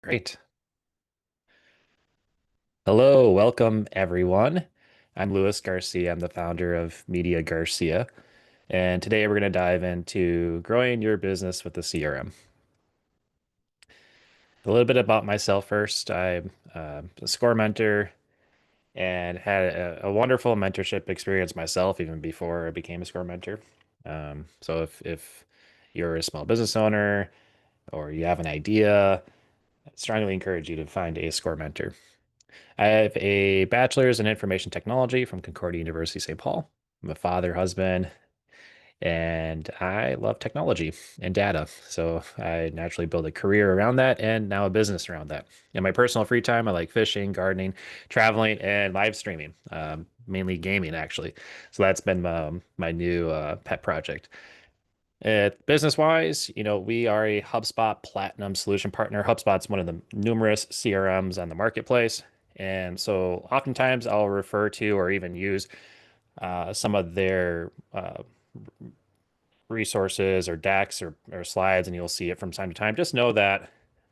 Great. Hello, welcome everyone. I'm Louis Garcia. I'm the founder of Media Garcia. And today we're going to dive into growing your business with the CRM. A little bit about myself first. I'm a score mentor and had a wonderful mentorship experience myself even before I became a score mentor. So if you're a small business owner or you have an idea, I strongly encourage you to find a score mentor. I have a bachelor's in information technology from Concordia University, St. Paul. I'm a father, husband, and I love technology and data. So I naturally built a career around that and now a business around that. In my personal free time, I like fishing, gardening, traveling, and live streaming, mainly gaming, actually. So that's been my new pet project. Business-wise, we are a HubSpot Platinum solution partner. HubSpot's one of the numerous CRMs on the marketplace. And so oftentimes I'll refer to or even use some of their resources or decks or slides, and you'll see it from time to time. Just know that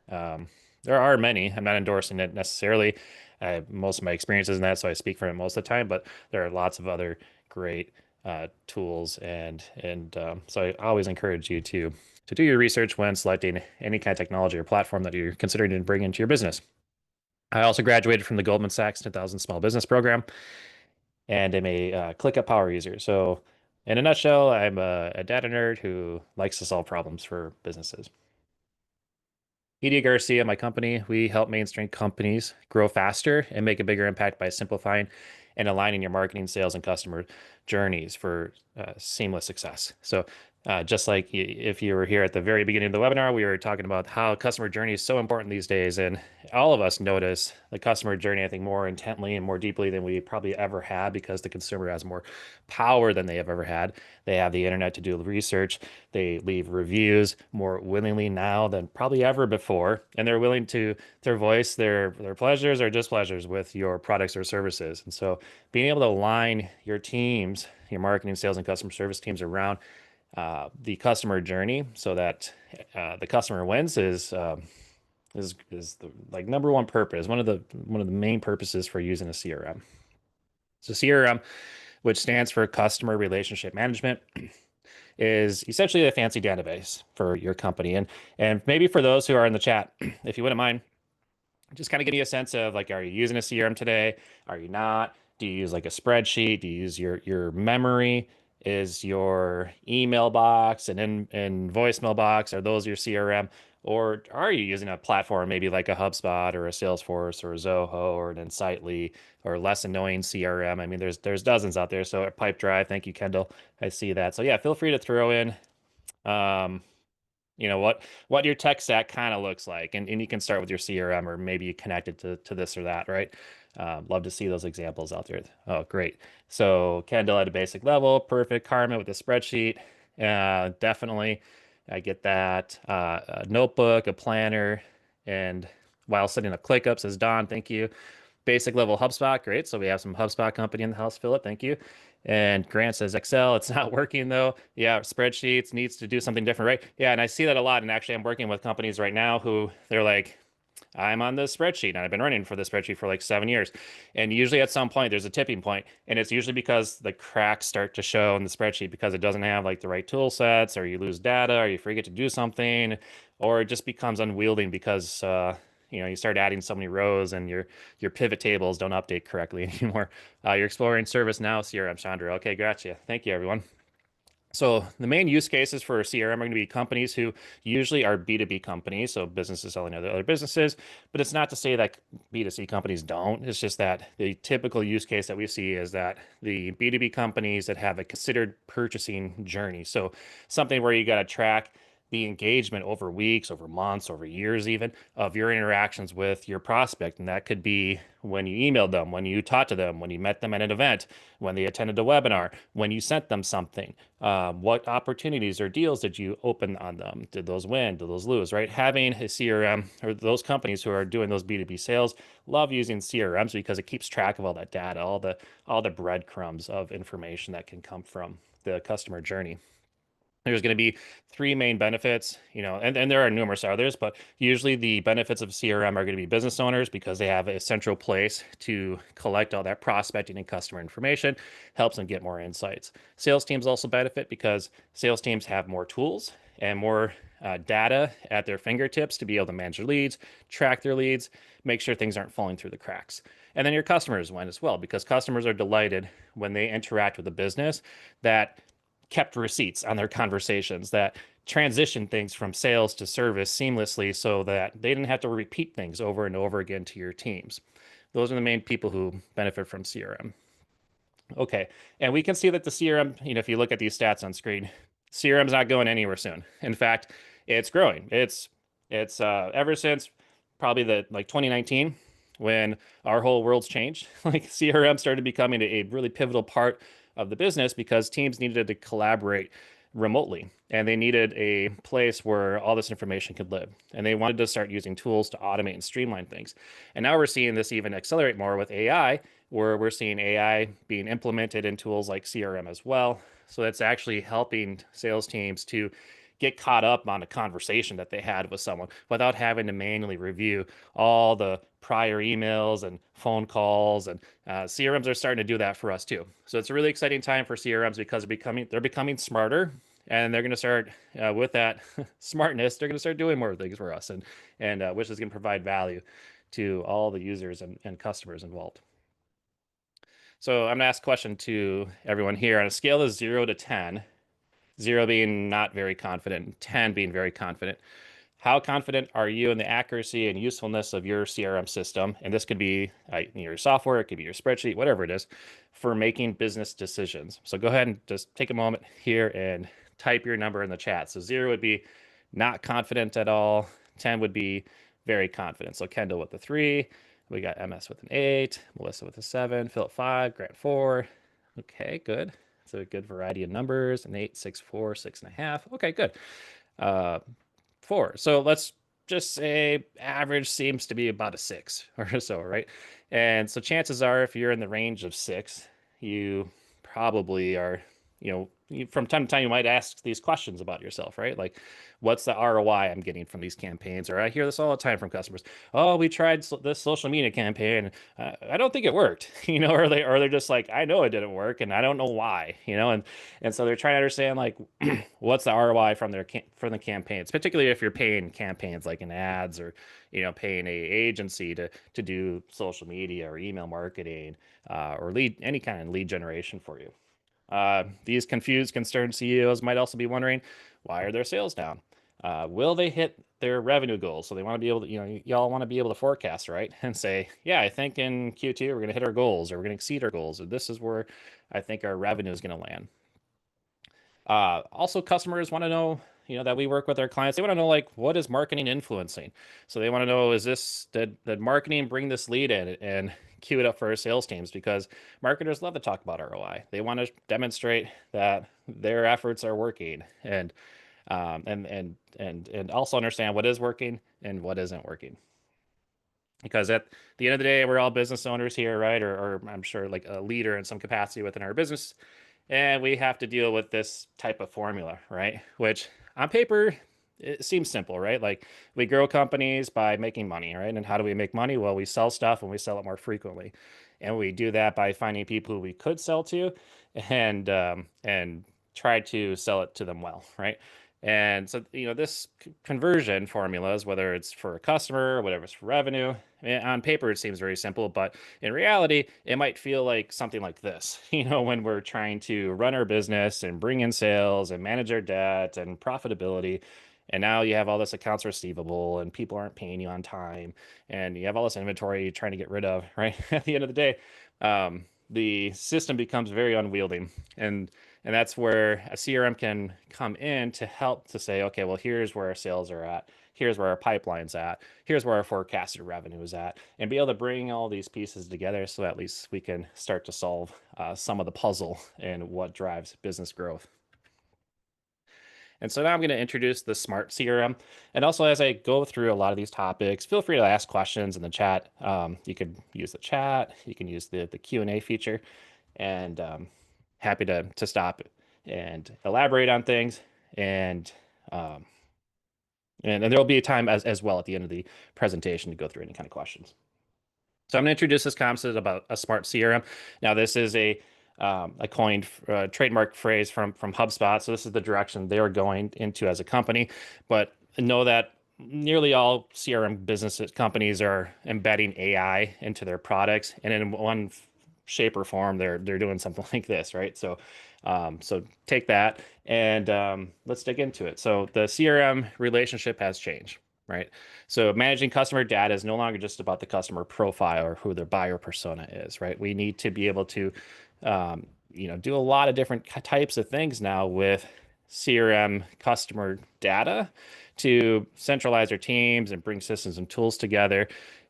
um, there are many. I'm not endorsing it necessarily. I have most of my experiences in that, so I speak from it most of the time, but there are lots of other great tools and so I always encourage you to do your research when selecting any kind of technology or platform that you're considering to bring into your business. I also graduated from the Goldman Sachs 10,000 Small Business Program and am a ClickUp power user. So, in a nutshell, I'm a data nerd who likes to solve problems for businesses. Media Garcia, my company, we help mainstream companies grow faster and make a bigger impact by simplifying and aligning your marketing, sales, and customer journeys for seamless success. So, just like if you were here at the very beginning of the webinar, we were talking about how customer journey is so important these days. And all of us notice the customer journey, I think, more intently and more deeply than we probably ever had because the consumer has more power than they have ever had. They have the internet to do research. They leave reviews more willingly now than probably ever before, and they're willing to voice their pleasures or displeasures with your products or services. And so, being able to align your teams, your marketing, sales, and customer service teams around the customer journey, so that the customer wins is the like number one purpose. One of the main purposes for using a CRM. So CRM, which stands for Customer Relationship Management, is essentially a fancy database for your company. And maybe for those who are in the chat, if you wouldn't mind, just kind of give me a sense of like, are you using a CRM today? Are you not? Do you use like a spreadsheet? Do you use your memory? Is your email box and voicemail box, are those your CRM? Or are you using a platform, maybe like a HubSpot or a Salesforce or a Zoho or an Insightly or less annoying CRM? I mean, there's dozens out there. So Pipedrive, thank you, Kendall. I see that. So yeah, feel free to throw in um, what your tech stack kind of looks like, and you can start with your CRM or maybe you connect it to this or that, right? Love to see those examples out there. Oh, great. So Kendall at a basic level, perfect. Carmen with a spreadsheet, definitely. I get that. A notebook, a planner, and while setting up ClickUp, says Don, thank you. Basic level HubSpot, great. So we have some HubSpot company in the house, Philip, thank you. And Grant says Excel, it's not working though. Yeah, spreadsheets needs to do something different, right? Yeah, and I see that a lot. And actually, I'm working with companies right now who they're like, I'm on this spreadsheet and I've been running for the spreadsheet for like 7 years. And usually at some point, there's a tipping point, and it's usually because the cracks start to show in the spreadsheet because it doesn't have like the right tool sets, or you lose data, or you forget to do something, or it just becomes unwieldy because you start adding so many rows and your pivot tables don't update correctly anymore. You're exploring ServiceNow CRM, Chandra. Okay, gotcha. Thank you, everyone. So the main use cases for CRM are going to be companies who usually are B2B companies, so businesses selling to other businesses. But it's not to say that B2C companies don't. It's just that the typical use case that we see is that the B2B companies that have a considered purchasing journey. So something where you got to track the engagement over weeks, over months, over years, even of your interactions with your prospect. And that could be when you emailed them, when you talked to them, when you met them at an event, when they attended a webinar, when you sent them something. What opportunities or deals did you open on them? Did those win? Did those lose? Right? Having a CRM, or those companies who are doing those B2B sales love using CRMs because it keeps track of all that data, all the breadcrumbs of information that can come from the customer journey. There's going to be three main benefits, and there are numerous others, but usually the benefits of CRM are going to be business owners because they have a central place to collect all that prospecting and customer information, helps them get more insights. Sales teams also benefit because sales teams have more tools and more data at their fingertips to be able to manage their leads, track their leads, make sure things aren't falling through the cracks. And then your customers win as well because customers are delighted when they interact with a business that kept receipts on their conversations, that transition things from sales to service seamlessly so that they didn't have to repeat things over and over again to your teams. Those are the main people who benefit from CRM. Okay, and we can see that the CRM, if you look at these stats on screen, CRM's not going anywhere soon. In fact, it's growing. It's ever since probably the like 2019 when our whole world's changed, like CRM started becoming a really pivotal part of the business because teams needed to collaborate remotely and they needed a place where all this information could live. And they wanted to start using tools to automate and streamline things. And now we're seeing this even accelerate more with AI, where we're seeing AI being implemented in tools like CRM as well. So that's actually helping sales teams to get caught up on a conversation that they had with someone without having to manually review all the prior emails and phone calls. And CRMs are starting to do that for us too. So it's a really exciting time for CRMs because they're becoming smarter, and they're going to start with that smartness. They're going to start doing more things for us, and which is going to provide value to all the users and customers involved. So I'm going to ask a question to everyone here on a scale of 0 to 10, 0 being not very confident, 10 being very confident. How confident are you in the accuracy and usefulness of your CRM system? And this could be your software, it could be your spreadsheet, whatever it is, for making business decisions. So go ahead and just take a moment here and type your number in the chat. So 0 would be not confident at all. 10 would be very confident. So Kendall with the 3. We got MS with an 8, Melissa with a 7, Philip 5, Grant 4. Okay, good. So a good variety of numbers. An 8, 6, 4, 6.5. Okay, good. 4. So let's just say average seems to be about a 6 or so, right? And so chances are, if you're in the range of 6, you probably are, from time to time, you might ask these questions about yourself, right? Like, what's the ROI I'm getting from these campaigns? Or I hear this all the time from customers. Oh, we tried this social media campaign. I don't think it worked, or they're just like, I know it didn't work, and I don't know why, and so they're trying to understand like, what's the ROI from the campaigns, particularly if you're paying campaigns like in ads or paying a agency to do social media or email marketing or any kind of lead generation for you. These confused, concerned CEOs might also be wondering, why are their sales down? Will they hit their revenue goals? So they want to be able to, y'all want to be able to forecast, right? And say, yeah, I think in Q2 we're going to hit our goals, or we're going to exceed our goals, or this is where I think our revenue is going to land. Also, customers want to know, that we work with our clients. They want to know, like, what is marketing influencing? So they want to know, did marketing bring this lead in and queue it up for our sales teams? Because marketers love to talk about ROI. They want to demonstrate that their efforts are working, and also understand what is working and what isn't working. Because at the end of the day, we're all business owners here, right? Or I'm sure like a leader in some capacity within our business. And we have to deal with this type of formula, right? Which on paper, it seems simple, right? Like we grow companies by making money, right? And how do we make money? Well, we sell stuff and we sell it more frequently. And we do that by finding people who we could sell to and try to sell it to them well, right? And so, this conversion formulas, whether it's for a customer or whatever it's for revenue, on paper it seems very simple, but in reality, it might feel like something like this, when we're trying to run our business and bring in sales and manage our debt and profitability. And now you have all this accounts receivable and people aren't paying you on time. And you have all this inventory you're trying to get rid of, right? At the end of the day, the system becomes very unwieldy. And that's where a CRM can come in to help to say, okay, well, here's where our sales are at. Here's where our pipeline's at. Here's where our forecasted revenue is at. And be able to bring all these pieces together so at least we can start to solve some of the puzzle and what drives business growth. And so now I'm going to introduce the Smart CRM. And also, as I go through a lot of these topics, feel free to ask questions in the chat. You could use the chat. You can use the Q&A feature. And happy to stop and elaborate on things. and um, and there will be a time as well at the end of the presentation to go through any kind of questions. So I'm going to introduce this concept about a smart CRM. Now, this is a coined trademark phrase from HubSpot. So this is the direction they're going into as a company. But know that nearly all CRM business companies are embedding AI into their products, and in one shape or form, they're doing something like this, right? So take that and let's dig into it. So the CRM relationship has changed, right? So managing customer data is no longer just about the customer profile or who their buyer persona is, right? We need to be able to, do a lot of different types of things now with CRM customer data to centralize our teams and bring systems and tools together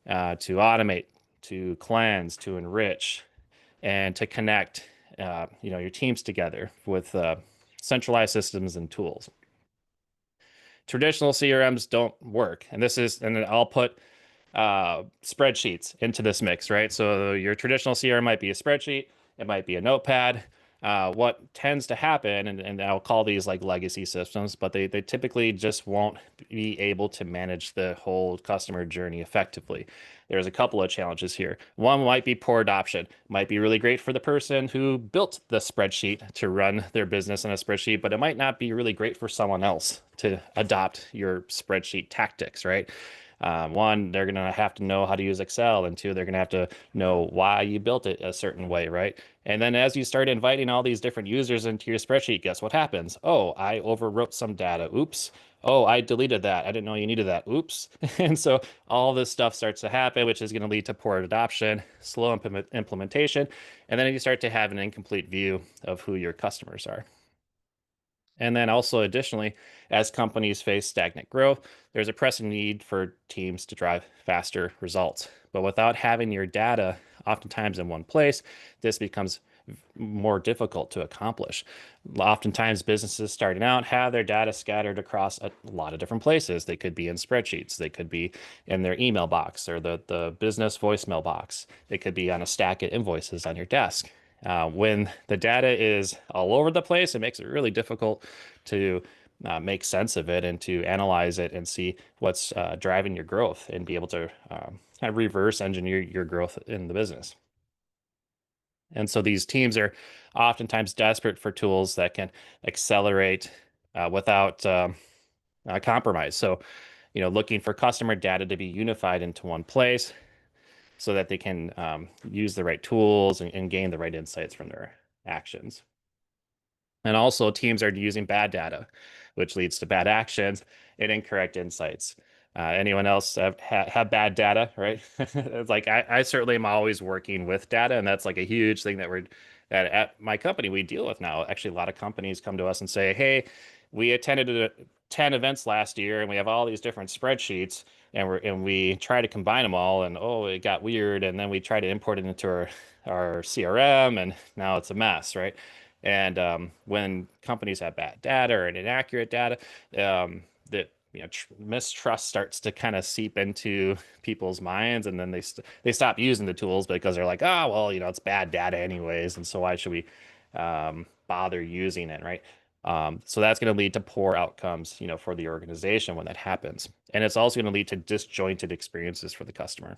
to automate, to cleanse, to enrich, and to connect, your teams together with centralized systems and tools. Traditional CRMs don't work, and I'll put spreadsheets into this mix, right? So your traditional CRM might be a spreadsheet, it might be a notepad. What tends to happen, and I'll call these like legacy systems, but they typically just won't be able to manage the whole customer journey effectively. There's a couple of challenges here. One might be poor adoption. Might be really great for the person who built the spreadsheet to run their business in a spreadsheet, but it might not be really great for someone else to adopt your spreadsheet tactics, right? One, they're going to have to know how to use Excel, and two, they're going to have to know why you built it a certain way, right? And then as you start inviting all these different users into your spreadsheet, guess what happens? Oh, I overwrote some data. Oops. Oh, I deleted that. I didn't know you needed that. Oops. And so all this stuff starts to happen, which is going to lead to poor adoption, slow implementation, and then you start to have an incomplete view of who your customers are. And then also additionally, as companies face stagnant growth, there's a pressing need for teams to drive faster results. But without having your data oftentimes in one place, this becomes more difficult to accomplish. Oftentimes, businesses starting out have their data scattered across a lot of different places. They could be in spreadsheets, they could be in their email box or the business voicemail box, they could be on a stack of invoices on your desk. When the data is all over the place, it makes it really difficult to make sense of it and to analyze it and see what's driving your growth and be able to kind of reverse engineer your growth in the business. And so these teams are oftentimes desperate for tools that can accelerate without compromise. So, looking for customer data to be unified into one place so that they can use the right tools and gain the right insights from their actions. And also, teams are using bad data, which leads to bad actions and incorrect insights. Anyone else have bad data, right? It's like I certainly am always working with data, and that's like a huge thing that at my company we deal with now. Actually, a lot of companies come to us and say, "Hey, we attended 10 events last year, and we have all these different spreadsheets, and we try to combine them all, and oh, it got weird, and then we try to import it into our CRM, and now it's a mess, right?" And when companies have bad data or inaccurate data, that mistrust starts to kind of seep into people's minds, and then they stop using the tools because they're like, oh well, it's bad data anyways, and so why should we bother using it, right? So that's going to lead to poor outcomes, for the organization when that happens, and it's also going to lead to disjointed experiences for the customer.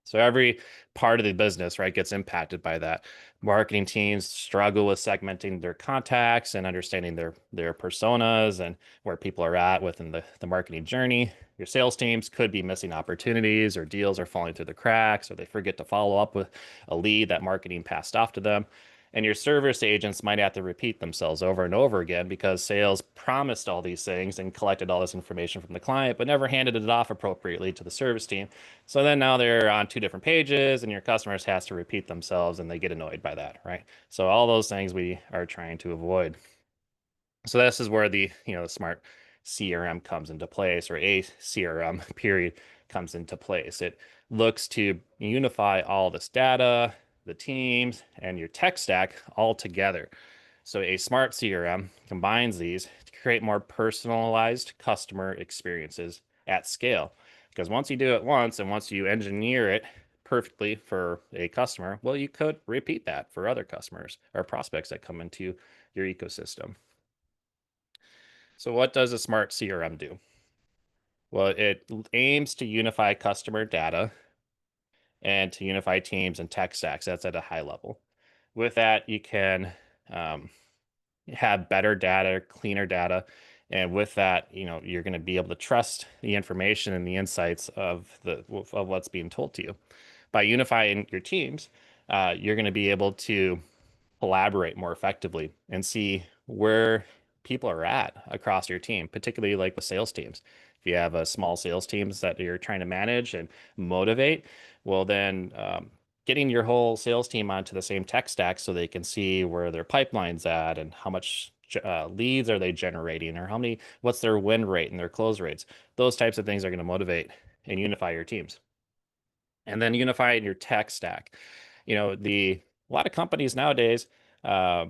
So every part of the business, right, gets impacted by that. Marketing teams struggle with segmenting their contacts and understanding their personas and where people are at within the marketing journey. Your sales teams could be missing opportunities, or deals are falling through the cracks, or they forget to follow up with a lead that marketing passed off to them. And your service agents might have to repeat themselves over and over again because sales promised all these things and collected all this information from the client, but never handed it off appropriately to the service team. So then now they're on two different pages, and your customers has to repeat themselves, and they get annoyed by that, right? So all those things we are trying to avoid. So this is where the smart CRM comes into place, or a CRM period comes into place. It looks to unify all this data, the teams, and your tech stack all together. So a smart CRM combines these to create more personalized customer experiences at scale. Because once you do it once, and once you engineer it perfectly for a customer, well, you could repeat that for other customers or prospects that come into your ecosystem. So what does a smart CRM do? Well, it aims to unify customer data and to unify teams and tech stacks. That's at a high level. With that, you can um, have better data, cleaner data, and with that, you're going to be able to trust the information and the insights of what's being told to you. By unifying your teams, you're going to be able to collaborate more effectively and see where people are at across your team, particularly like with sales teams. If you have a small sales teams that you're trying to manage and motivate, well, then getting your whole sales team onto the same tech stack so they can see where their pipeline's at and how much leads are they generating or what's their win rate and their close rates. Those types of things are going to motivate and unify your teams. And then unify your tech stack. A lot of companies nowadays, uh,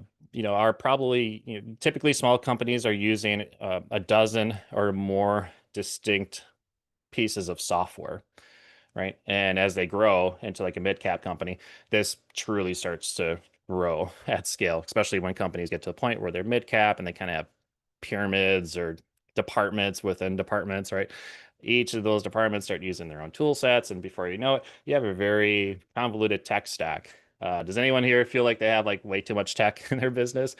are probably, typically small companies are using a dozen or more distinct pieces of software, right? And as they grow into like a mid-cap company, this truly starts to grow at scale, especially when companies get to a point where they're mid-cap and they kind of have pyramids or departments within departments, right? Each of those departments start using their own tool sets, and before you know it, you have a very convoluted tech stack. Does anyone here feel like they have like way too much tech in their business?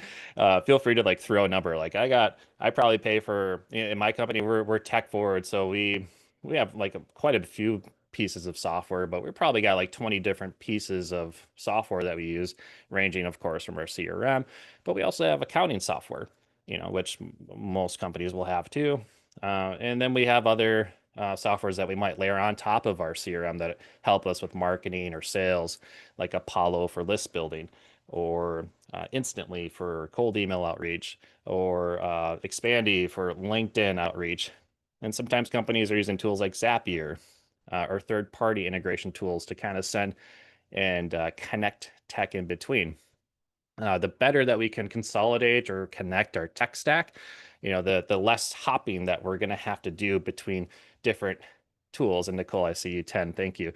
Feel free to like throw a number. Like I probably pay for in my company, we're tech forward, so we have like quite a few pieces of software, but we probably got like 20 different pieces of software that we use, ranging, of course, from our CRM, but we also have accounting software, which most companies will have too. And then we have other softwares that we might layer on top of our CRM that help us with marketing or sales, like Apollo for list building, or Instantly for cold email outreach, or Expandy for LinkedIn outreach. And sometimes companies are using tools like Zapier or third-party integration tools to kind of send and connect tech in between. The better that we can consolidate or connect our tech stack, the less hopping that we're going to have to do between different tools. And Nicole, I see you 10. Thank you.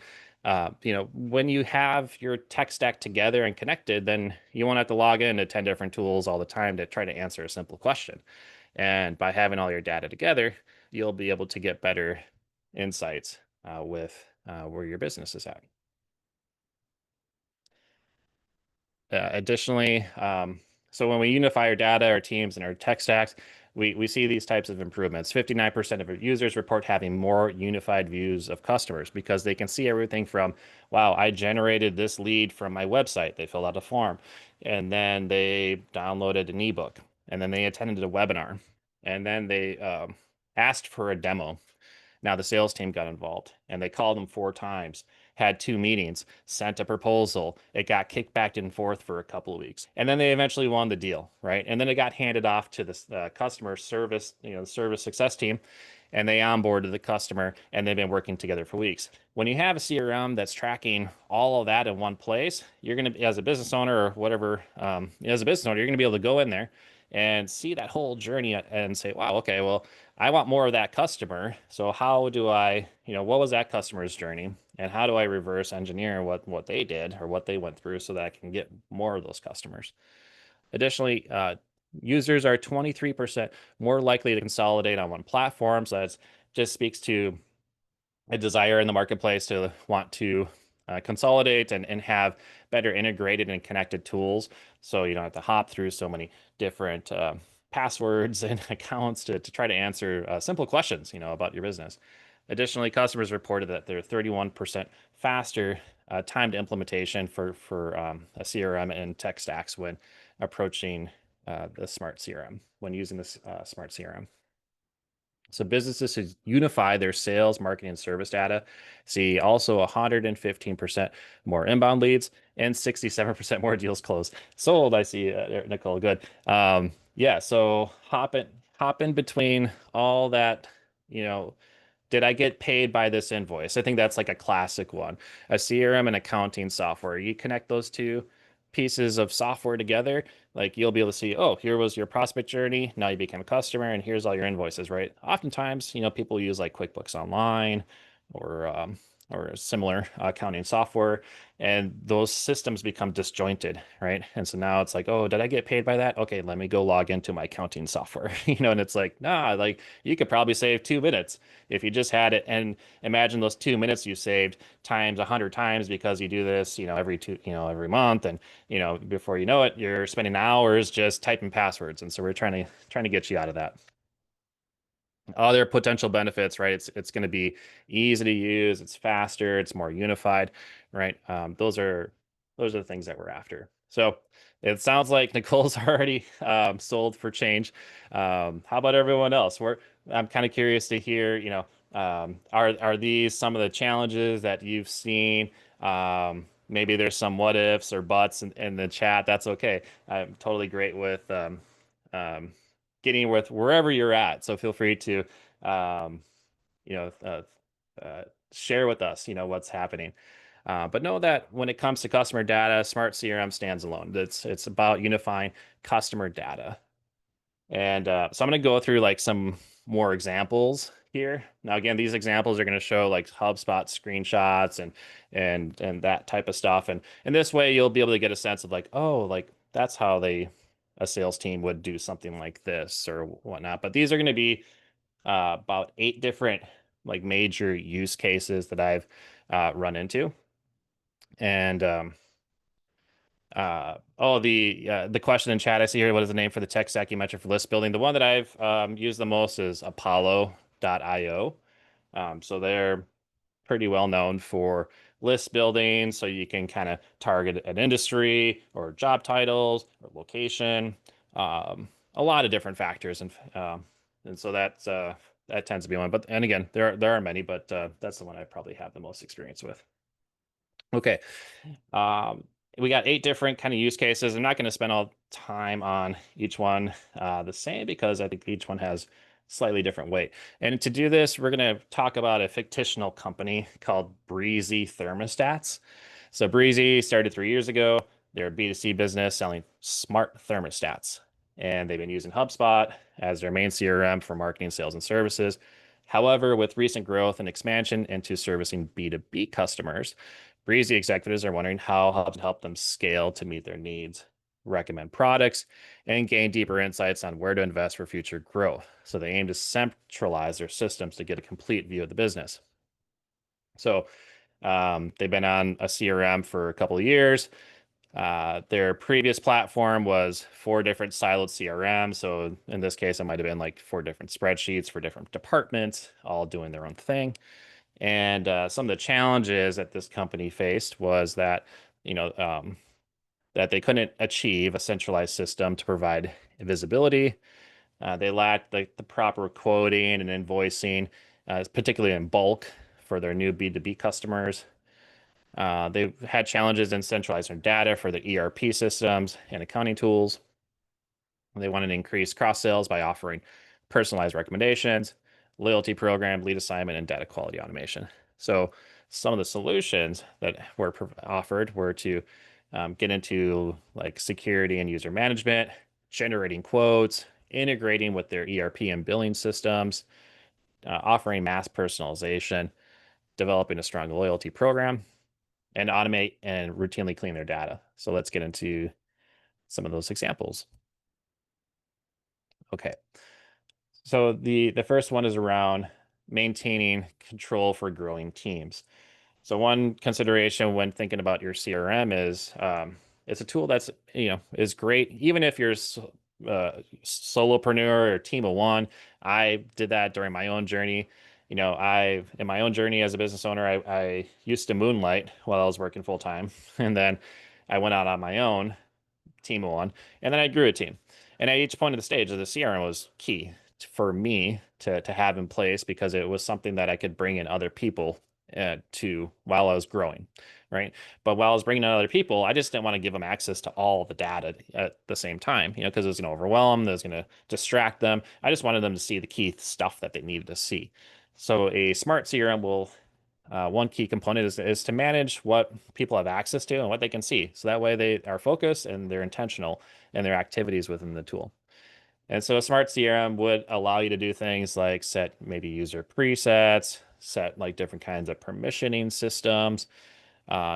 When you have your tech stack together and connected, then you won't have to log into 10 different tools all the time to try to answer a simple question. And by having all your data together, you'll be able to get better insights with where your business is at. Additionally, so when we unify our data, our teams, and our tech stacks, we see these types of improvements. 59% of our users report having more unified views of customers because they can see everything from, wow, I generated this lead from my website. They filled out a form, and then they downloaded an ebook, and then they attended a webinar, and then they asked for a demo. Now the sales team got involved and they called them 4 times, had 2 meetings, sent a proposal. It got kicked back and forth for a couple of weeks. And then they eventually won the deal, right? And then it got handed off to the customer service, the service success team, and they onboarded the customer and they've been working together for weeks. When you have a CRM that's tracking all of that in one place, you're going to, as a business owner or whatever, as a business owner, you're going to be able to go in there and see that whole journey and say, wow, okay, well, I want more of that customer. So how do I, what was that customer's journey? And how do I reverse engineer what they did or what they went through so that I can get more of those customers? Additionally, users are 23% more likely to consolidate on one platform. So that just speaks to a desire in the marketplace to want to consolidate and have better integrated and connected tools. So you don't have to hop through so many different passwords and accounts to try to answer simple questions, about your business. Additionally, customers reported that they're 31% faster time to implementation for a CRM and tech stacks when approaching the smart CRM, when using this smart CRM. So businesses who unify their sales, marketing, and service data see also 115% more inbound leads and 67% more deals closed. Sold, I see, Nicole. Good. Yeah, so hop in between all that, you know, did I get paid by this invoice? I think that's like a classic one. A CRM and accounting software. You connect those two pieces of software together, like you'll be able to see, oh, here was your prospect journey. Now you became a customer, and here's all your invoices, right? Oftentimes, people use like QuickBooks Online or um, or similar accounting software, and those systems become disjointed, right? And so now it's like, oh, did I get paid by that? Okay, let me go log into my accounting software, and it's like, nah, like you could probably save 2 minutes if you just had it. And imagine those 2 minutes you saved times 100 times because you do this, every month, and before you know it, you're spending hours just typing passwords. And so we're trying to get you out of that. Other potential benefits, right? It's going to be easy to use, it's faster, it's more unified, right? Those are the things that we're after. So it sounds like Nicole's already sold for change. How about everyone else? I'm kind of curious to hear, are these some of the challenges that you've seen? Maybe there's some what ifs or buts in the chat. That's okay. I'm totally great with um, getting with wherever you're at. So feel free to, um, you know, uh, uh, share with us, what's happening. But know that when it comes to customer data, Smart CRM stands alone. It's about unifying customer data. And so I'm going to go through like some more examples here. Now, again, these examples are going to show like HubSpot screenshots and that type of stuff. And this way, you'll be able to get a sense of like, oh, like that's how a sales team would do something like this or whatnot. But these are going to be about 8 different like major use cases that I've run into. And the question in chat I see here, what is the name for the tech stack you mentioned for list building? The one that I've used the most is Apollo.io. So they're pretty well known for list building, so you can kind of target an industry or job titles or location, a lot of different factors, and so that tends to be one. But and again, there are many, but that's the one I probably have the most experience with. Okay. Um, we got 8 different kind of use cases. I'm not going to spend all time on each one the same because I think each one has slightly different weight. And to do this, we're going to talk about a fictional company called Breezy Thermostats. So Breezy started 3 years ago. They're a B2C business selling smart thermostats. And they've been using HubSpot as their main CRM for marketing, sales, and services. However, with recent growth and expansion into servicing B2B customers, Breezy executives are wondering how Hub can help them scale to meet their needs, recommend products, and gain deeper insights on where to invest for future growth. So they aim to centralize their systems to get a complete view of the business. So they've been on a CRM for a couple of years. Their previous platform was 4 different siloed CRMs. So in this case, it might have been like 4 different spreadsheets for different departments, all doing their own thing. And some of the challenges that this company faced was that, you know, um, that they couldn't achieve a centralized system to provide visibility. They lacked the proper quoting and invoicing, particularly in bulk for their new B2B customers. They had challenges in centralizing data for the ERP systems and accounting tools. They wanted to increase cross sales by offering personalized recommendations, loyalty program, lead assignment, and data quality automation. So some of the solutions that were offered were to get into like security and user management, generating quotes, integrating with their ERP and billing systems, offering mass personalization, developing a strong loyalty program, and automate and routinely clean their data. So let's get into some of those examples. Okay. So the first one is around maintaining control for growing teams. So one consideration when thinking about your CRM is it's a tool that's is great even if you're solopreneur or team of one. I did that during my own journey. I in my own journey as a business owner, I used to moonlight while I was working full time, and then I went out on my own team of one, and then I grew a team. And at each point of the stage, the CRM was key for me to have in place because it was something that I could bring in other people to while I was growing, right? But while I was bringing in other people, I just didn't want to give them access to all the data at the same time, because it was going to overwhelm them, it was going to distract them. I just wanted them to see the key stuff that they needed to see. So a smart CRM will one key component is to manage what people have access to and what they can see. So that way they are focused and they're intentional in their activities within the tool. And so a smart CRM would allow you to do things like set maybe user presets, set like different kinds of permissioning systems,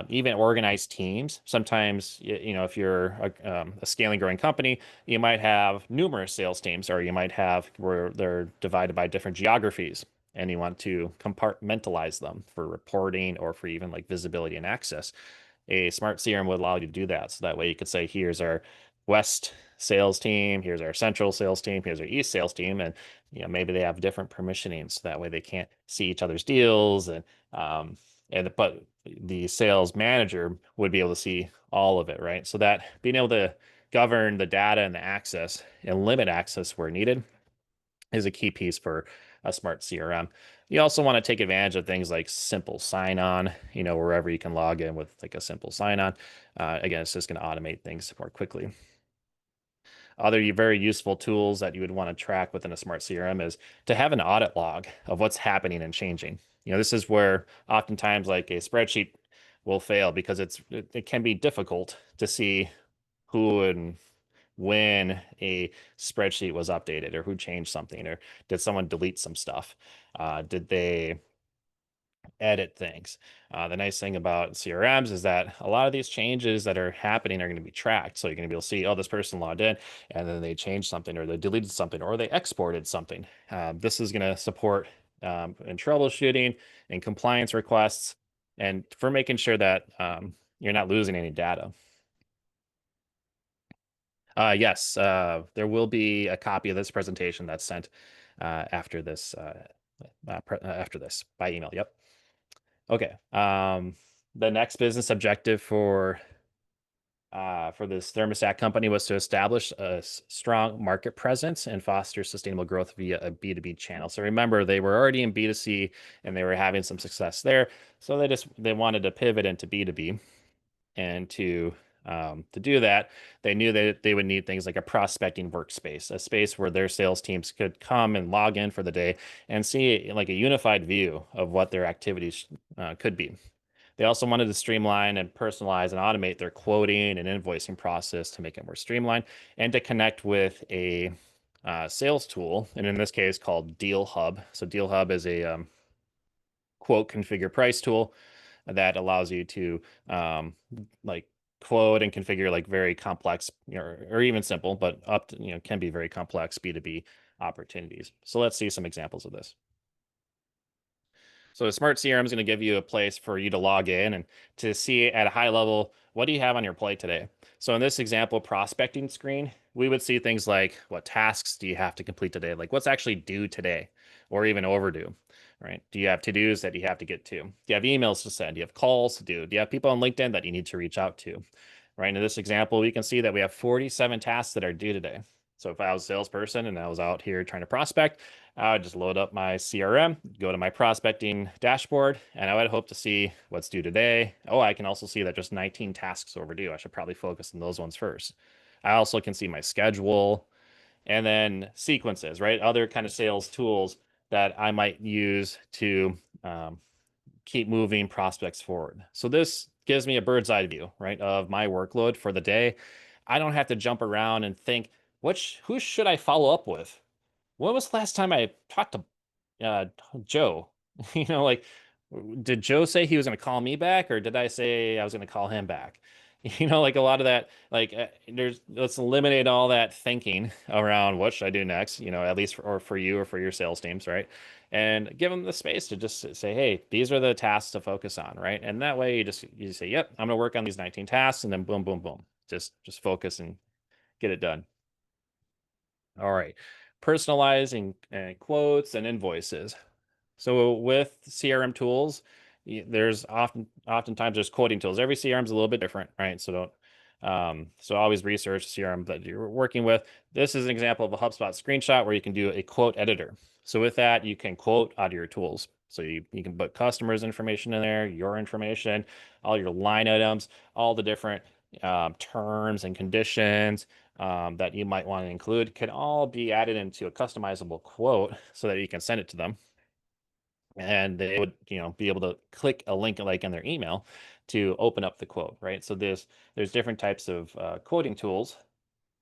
even organized teams. Sometimes, if you're a scaling growing company, you might have numerous sales teams, or you might have where they're divided by different geographies, and you want to compartmentalize them for reporting or for even like visibility and access. A smart CRM would allow you to do that. So that way you could say, here's our West sales team, here's our Central sales team, here's our East sales team, and maybe they have different permissioning, so that way they can't see each other's deals, um, but the sales manager would be able to see all of it, right? So that being able to govern the data and the access and limit access where needed is a key piece for a smart CRM. You also want to take advantage of things like simple sign-on, wherever you can log in with like a simple sign-on. Again, it's just going to automate things more quickly. Other very useful tools that you would want to track within a smart CRM is to have an audit log of what's happening and changing. This is where oftentimes like a spreadsheet will fail because it can be difficult to see who and when a spreadsheet was updated, or who changed something, or did someone delete some stuff? Did they edit things? The nice thing about CRMs is that a lot of these changes that are happening are going to be tracked. So you're going to be able to see, oh, this person logged in and then they changed something, or they deleted something, or they exported something. This is going to support in troubleshooting and compliance requests, and for making sure that you're not losing any data. Yes, there will be a copy of this presentation that's sent after this after this by email. Yep. Okay. The next business objective for this thermostat company was to establish a strong market presence and foster sustainable growth via a B2B channel. So remember, they were already in B2C and they were having some success there. So they wanted to pivot into B2B. And to do that, they knew that they would need things like a prospecting workspace, a space where their sales teams could come and log in for the day and see like a unified view of what their activities could be. They also wanted to streamline and personalize and automate their quoting and invoicing process to make it more streamlined, and to connect with a sales tool, and in this case called Deal Hub. So Deal Hub is a quote configure price tool that allows you to like quote and configure like very complex, or even simple, but up to, can be very complex B2B opportunities. So let's see some examples of this. So a smart CRM is going to give you a place for you to log in and to see at a high level, what do you have on your plate today? So in this example, prospecting screen, we would see things like, what tasks do you have to complete today? Like what's actually due today, or even overdue, right? Do you have to-dos that you have to get to? Do you have emails to send? Do you have calls to do? Do you have people on LinkedIn that you need to reach out to? Right, in this example, we can see that we have 47 tasks that are due today. So if I was a salesperson and I was out here trying to prospect, I would just load up my CRM, go to my prospecting dashboard, and I would hope to see what's due today. Oh, I can also see that just 19 tasks overdue. I should probably focus on those ones first. I also can see my schedule, and then sequences, right? Other kind of sales tools that I might use to keep moving prospects forward. So this gives me a bird's eye view, right, of my workload for the day. I don't have to jump around and think, who should I follow up with? When was the last time I talked to Joe? Like, did Joe say he was going to call me back, or did I say I was going to call him back? Like a lot of that, like let's eliminate all that thinking around what should I do next, at least for you or for your sales teams, right? And give them the space to just say, hey, these are the tasks to focus on, right? And that way you say, yep, I'm going to work on these 19 tasks, and then boom, boom, boom, just focus and get it done. All right. Personalizing quotes and invoices. So with CRM tools, there's oftentimes there's quoting tools. Every CRM is a little bit different, right? So always research CRM that you're working with. This is an example of a HubSpot screenshot where you can do a quote editor. So with that, you can quote out of your tools. So you can put customers' information in there, your information, all your line items, all the different terms and conditions that you might want to include can all be added into a customizable quote so that you can send it to them. And they would, be able to click a link like in their email to open up the quote, right? So there's different types of quoting tools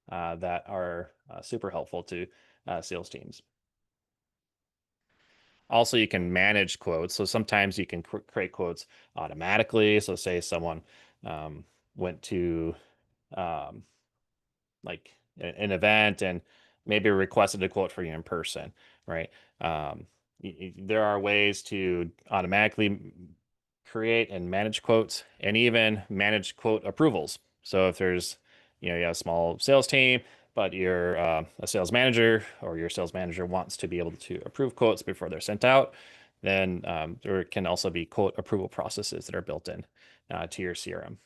that are super helpful to sales teams. Also, you can manage quotes. So sometimes you can create quotes automatically. So say someone um, went to um, like an event and maybe requested a quote for you in person, right? Um, there are ways to automatically create and manage quotes and even manage quote approvals. So if there's, you have a small sales team, but you're a sales manager or your sales manager wants to be able to approve quotes before they're sent out, then there can also be quote approval processes that are built in to your CRM.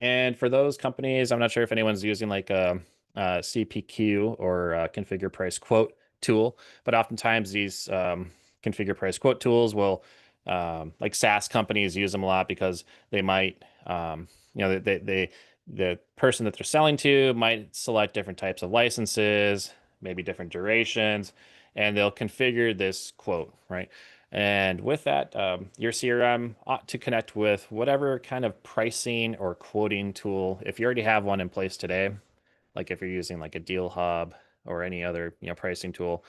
And for those companies, I'm not sure if anyone's using like a CPQ or a configure price quote tool, but oftentimes these configure price quote tools will, like SaaS companies use them a lot because they might, the person that they're selling to might select different types of licenses, maybe different durations, and they'll configure this quote, right? And with that, your CRM ought to connect with whatever kind of pricing or quoting tool. If you already have one in place today, like if you're using like a Deal Hub or any other pricing tool,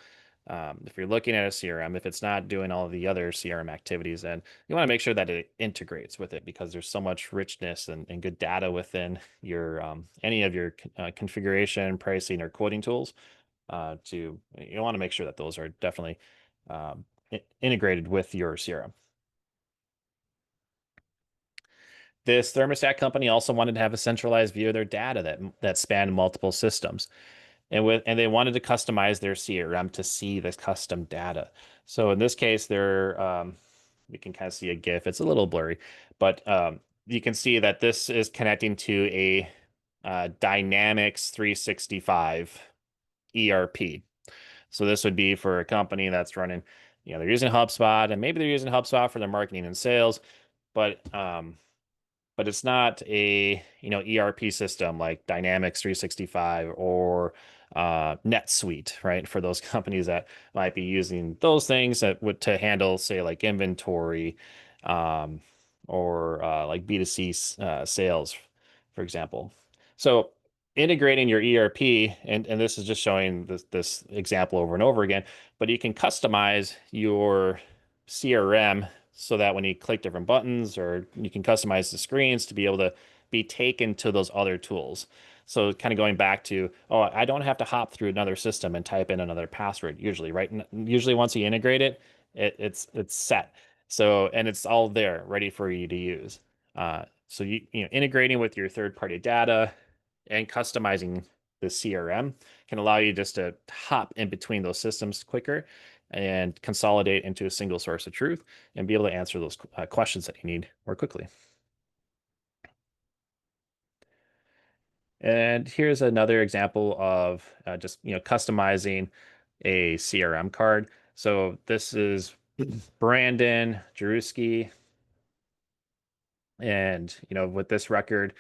if you're looking at a CRM, if it's not doing all of the other CRM activities, then you want to make sure that it integrates with it because there's so much richness and good data within your any of your configuration, pricing, or quoting tools. You want to make sure that those are definitely integrated with your CRM. This thermostat company also wanted to have a centralized view of their data that spanned multiple systems, and they wanted to customize their CRM to see this custom data. So in this case, we can kind of see a GIF. It's a little blurry, but you can see that this is connecting to a Dynamics 365 ERP. So this would be for a company that's running, they're using HubSpot, and maybe they're using HubSpot for their marketing and sales, but it's not a ERP system like Dynamics 365 or NetSuite, right? For those companies that might be using those things that would to handle, say, like inventory, um, or like B2C sales, for example. So integrating your ERP, and this is just showing this example over and over again, but you can customize your CRM so that when you click different buttons, or you can customize the screens to be able to be taken to those other tools. So kind of going back to, oh, I don't have to hop through another system and type in another password usually, right? Usually once you integrate it, it's set. So, and it's all there ready for you to use. So integrating with your third-party data and customizing the CRM can allow you just to hop in between those systems quicker and consolidate into a single source of truth and be able to answer those questions that you need more quickly. And here's another example of just customizing a CRM card. So this is Brandon Jaruski, and with this record,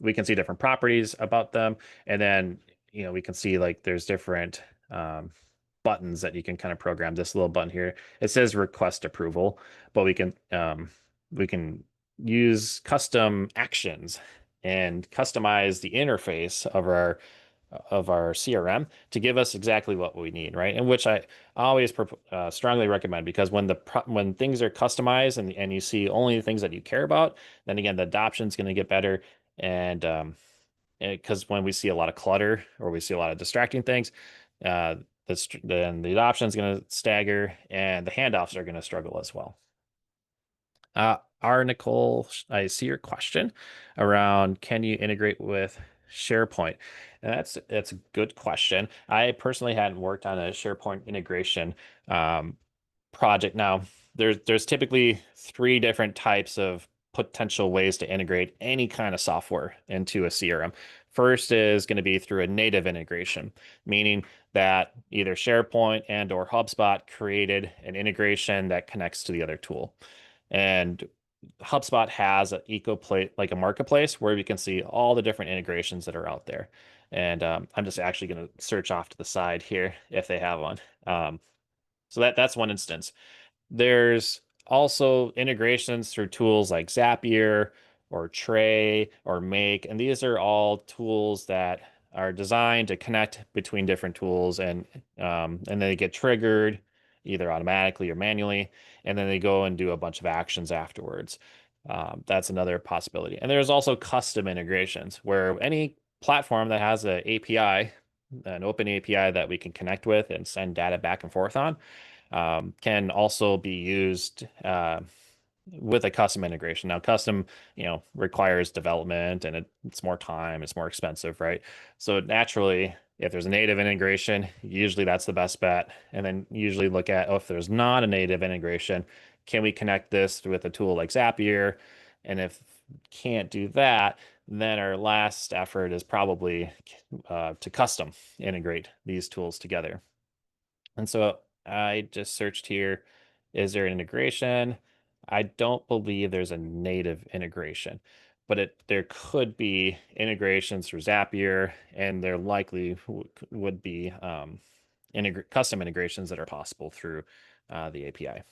we can see different properties about them, and then we can see like there's different buttons that you can kind of program. This little button here, it says request approval, but we can use custom actions and customize the interface of our CRM to give us exactly what we need, right? And which I always strongly recommend, because when things are customized and you see only the things that you care about, then again the adoption is going to get better. And because when we see a lot of clutter or we see a lot of distracting things, uh, then the adoption is going to stagger and the handoffs are going to struggle as well. Nicole, I see your question around can you integrate with SharePoint? And that's a good question. I personally hadn't worked on a SharePoint integration um, project. Now, there's typically three different types of potential ways to integrate any kind of software into a CRM. First is going to be through a native integration, meaning that either SharePoint and or HubSpot created an integration that connects to the other tool. And HubSpot has an like a marketplace where we can see all the different integrations that are out there. And I'm just actually going to search off to the side here if they have one. So that's one instance. There's also integrations through tools like Zapier or Tray or Make, and these are all tools that are designed to connect between different tools, and they get triggered either automatically or manually, and then they go and do a bunch of actions afterwards. That's another possibility. And there's also custom integrations where any platform that has an API, an open API that we can connect with and send data back and forth on, can also be used with a custom integration. Now, custom, requires development and it's more time, it's more expensive, right? So naturally, if there's a native integration, usually that's the best bet. And then usually look at, oh, if there's not a native integration, can we connect this with a tool like Zapier? And if can't do that, then our last effort is probably to custom integrate these tools together. And so I just searched here, is there an integration? I don't believe there's a native integration, but there could be integrations through Zapier, and there likely would be custom integrations that are possible through the API.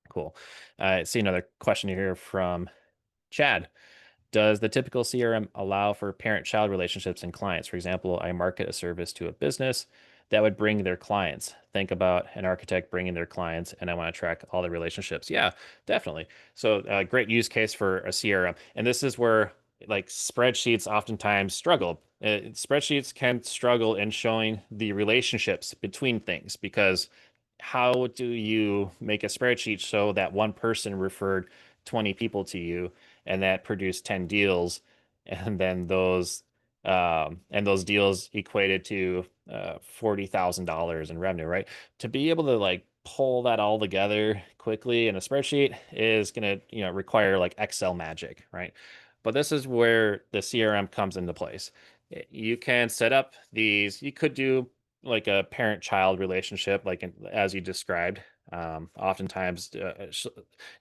Cool. I see another question here from Chad. Does the typical CRM allow for parent-child relationships and clients? For example, I market a service to a business that would bring their clients. Think about an architect bringing their clients, and I want to track all the relationships. Yeah, definitely. So, great use case for a CRM. And this is where like spreadsheets oftentimes struggle. Spreadsheets can struggle in showing the relationships between things because how do you make a spreadsheet show that one person referred 20 people to you and that produced 10 deals, and then those deals equated to $40,000 in revenue, right? To be able to like pull that all together quickly in a spreadsheet is going to, require like Excel magic, right? But this is where the CRM comes into place. You can set up these, you could do like a parent-child relationship, like as you described. Oftentimes,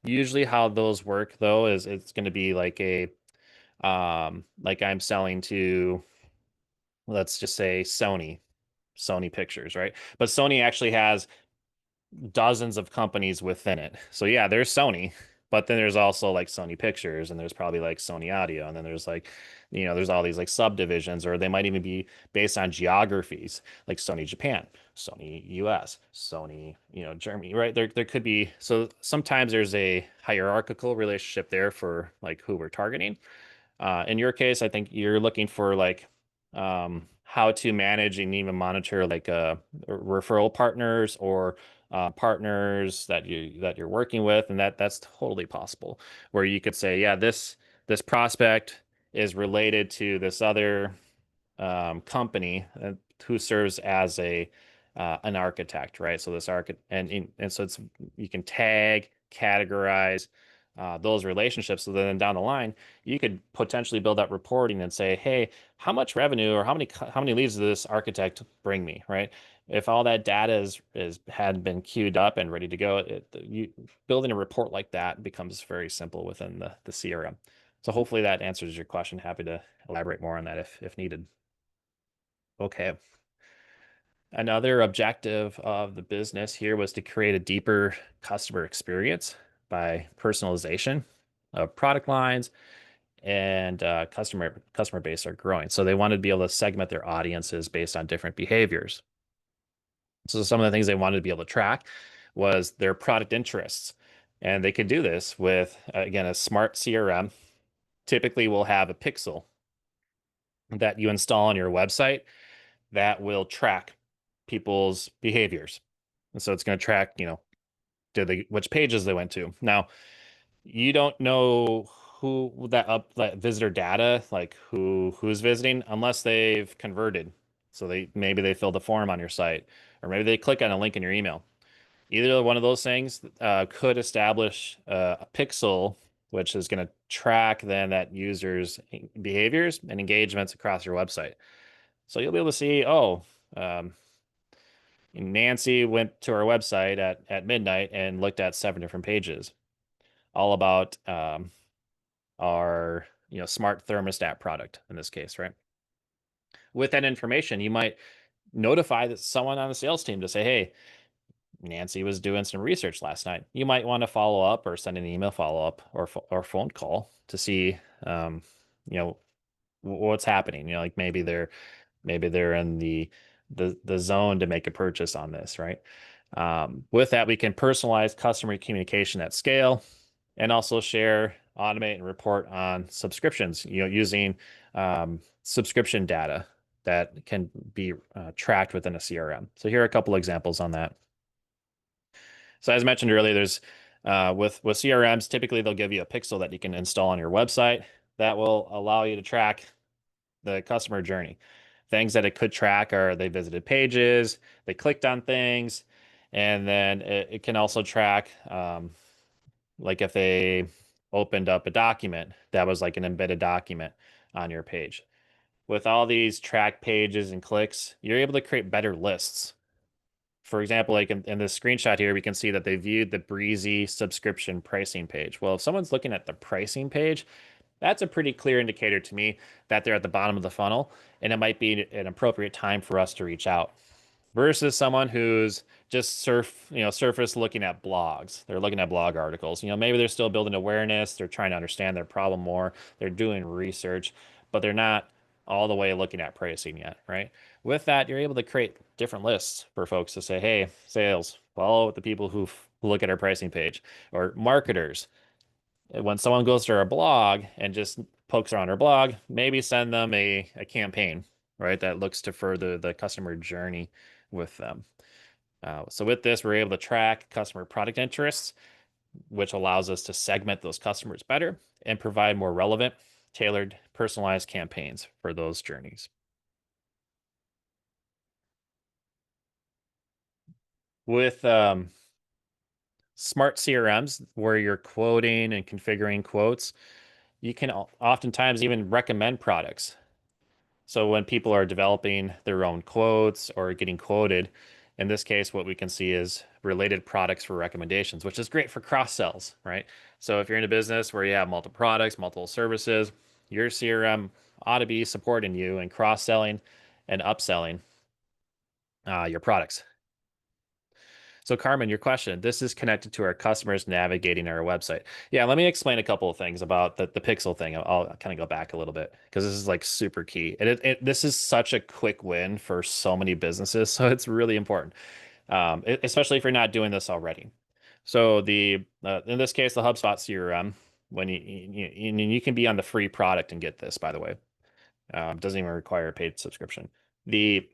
usually how those work though is it's going to be like I'm selling to, let's just say Sony Pictures, right? But Sony actually has dozens of companies within it. So yeah, there's Sony, but then there's also like Sony Pictures, and there's probably like Sony Audio, and then there's like, there's all these like subdivisions, or they might even be based on geographies, like Sony Japan, Sony US, Sony, Germany, right? There could be, so sometimes there's a hierarchical relationship there for like who we're targeting. In your case, I think you're looking for like how to manage and even monitor like referral partners or partners that you're working with, and that's totally possible. Where you could say, yeah, this prospect is related to this other company who serves as a an architect, right? So this architect, and so it's you can tag, categorize those relationships. So then down the line, you could potentially build up reporting and say, hey, how much revenue or how many leads does this architect bring me, right? If all that data is had been queued up and ready to go, building a report like that becomes very simple within the CRM. So hopefully that answers your question. Happy to elaborate more on that if needed. Okay. Another objective of the business here was to create a deeper customer experience by personalization of product lines, and customer base are growing. So they wanted to be able to segment their audiences based on different behaviors. So some of the things they wanted to be able to track was their product interests. And they could do this with, again, a smart CRM. Typically, will have a pixel that you install on your website that will track people's behaviors. And so it's going to track, which pages they went to. Now, you don't know who that visitor data, like who's visiting, unless they've converted. So maybe they filled a form on your site, or maybe they click on a link in your email. Either one of those things could establish a pixel, which is going to track then that user's behaviors and engagements across your website. So you'll be able to see, oh, Nancy went to our website at midnight and looked at 7 different pages, all about our smart thermostat product in this case, right? With that information, you might notify someone on the sales team to say, hey, Nancy was doing some research last night. You might want to follow up or send an email follow up or phone call to see, you know, what's happening. Like maybe they're in the zone to make a purchase on this, right? With that, we can personalize customer communication at scale and also share, automate, and report on subscriptions, using subscription data that can be tracked within a CRM. So here are a couple examples on that. So as mentioned earlier, there's with CRMs, typically they'll give you a pixel that you can install on your website that will allow you to track the customer journey. Things that it could track are they visited pages, they clicked on things, and then it can also track like if they opened up a document that was like an embedded document on your page. With all these track pages and clicks, you're able to create better lists. For example, like in this screenshot here, we can see that they viewed the Breezy subscription pricing page. Well, if someone's looking at the pricing page, that's a pretty clear indicator to me that they're at the bottom of the funnel, and it might be an appropriate time for us to reach out. Versus someone who's just surface looking at blogs. They're looking at blog articles. Maybe they're still building awareness, they're trying to understand their problem more, they're doing research, but they're not all the way looking at pricing yet, right? With that, you're able to create different lists for folks to say, hey, sales, follow the people who look at our pricing page, or marketers. When someone goes to our blog and just pokes around our blog, maybe send them a campaign, right, that looks to further the customer journey with them. So with this, we're able to track customer product interests, which allows us to segment those customers better and provide more relevant, tailored, personalized campaigns for those journeys. With smart CRMs, where you're quoting and configuring quotes, you can oftentimes even recommend products. So when people are developing their own quotes or getting quoted, in this case, what we can see is related products for recommendations, which is great for cross sells, right? So if you're in a business where you have multiple products, multiple services, your CRM ought to be supporting you in cross selling and upselling your products. So Carmen, your question, this is connected to our customers navigating our website. Yeah, let me explain a couple of things about the pixel thing. I'll kind of go back a little bit because this is like super key. And this is such a quick win for so many businesses. So it's really important, especially if you're not doing this already. So in this case, the HubSpot CRM, when you can be on the free product and get this, by the way. Doesn't even require a paid subscription. The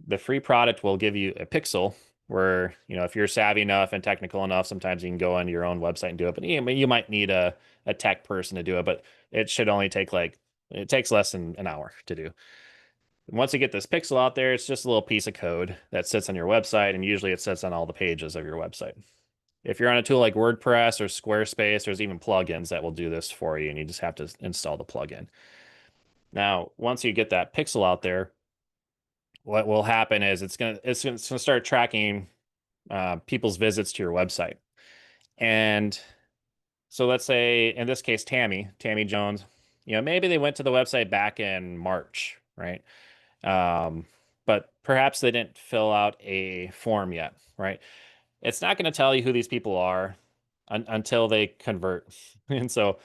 the free product will give you a pixel where, if you're savvy enough and technical enough, sometimes you can go on your own website and do it. But you might need a tech person to do it, but it should only take it takes less than an hour to do. Once you get this pixel out there, it's just a little piece of code that sits on your website, and usually it sits on all the pages of your website. If you're on a tool like WordPress or Squarespace, there's even plugins that will do this for you, and you just have to install the plugin. Now, once you get that pixel out there, what will happen is it's gonna start tracking people's visits to your website. And so let's say in this case, Tammy Jones, maybe they went to the website back in March, right? Um, but perhaps they didn't fill out a form yet, right? It's not going to tell you who these people are until they convert. And so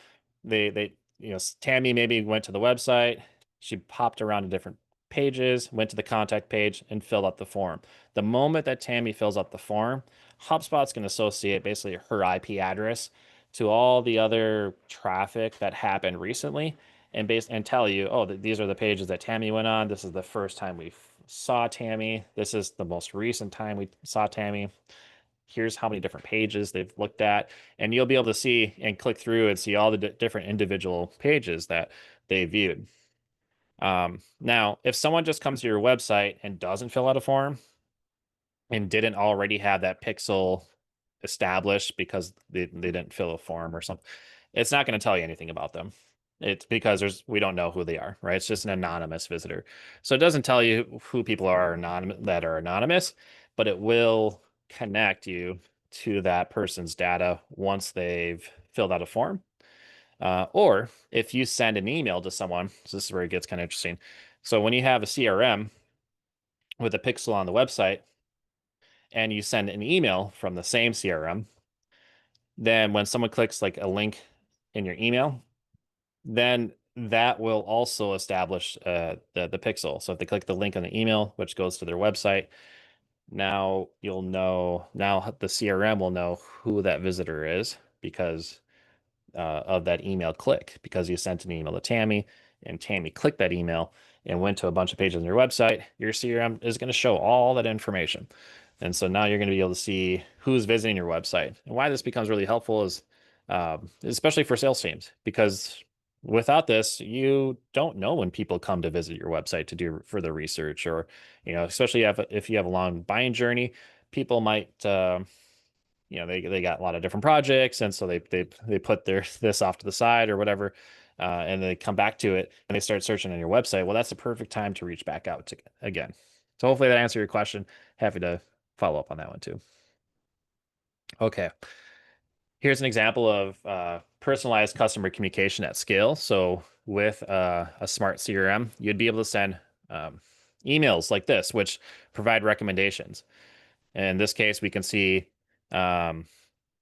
Tammy maybe went to the website, she popped around to different pages, went to the contact page and filled out the form. The moment that Tammy fills out the form, HubSpot's going to associate basically her IP address to all the other traffic that happened recently and tell you, oh, these are the pages that Tammy went on. This is the first time we saw Tammy. This is the most recent time we saw Tammy. Here's how many different pages they've looked at, and you'll be able to see and click through and see all the different individual pages that they viewed. Now, if someone just comes to your website and doesn't fill out a form and didn't already have that pixel established because they didn't fill a form or something, it's not going to tell you anything about them. It's because we don't know who they are, right? It's just an anonymous visitor. So it doesn't tell you who people are anonymous, but it will connect you to that person's data once they've filled out a form. Or if you send an email to someone, so this is where it gets kind of interesting. So when you have a CRM with a pixel on the website and you send an email from the same CRM, then when someone clicks like a link in your email, then that will also establish the pixel. So if they click the link on the email, which goes to their website, now you'll know, now the CRM will know who that visitor is because of that email click, because you sent an email to Tammy and Tammy clicked that email and went to a bunch of pages on your website. Your CRM is going to show all that information. And so now you're going to be able to see who's visiting your website. And why this becomes really helpful is especially for sales teams, because without this, you don't know when people come to visit your website to do further research, or, especially if you have a long buying journey, people might, they got a lot of different projects, and so they put their this off to the side or whatever, and they come back to it and they start searching on your website. Well, that's the perfect time to reach back out to again. So hopefully that answered your question. Happy to follow up on that one too. Okay, here's an example of personalized customer communication at scale. So with a smart CRM, you'd be able to send emails like this, which provide recommendations. In this case, we can see um,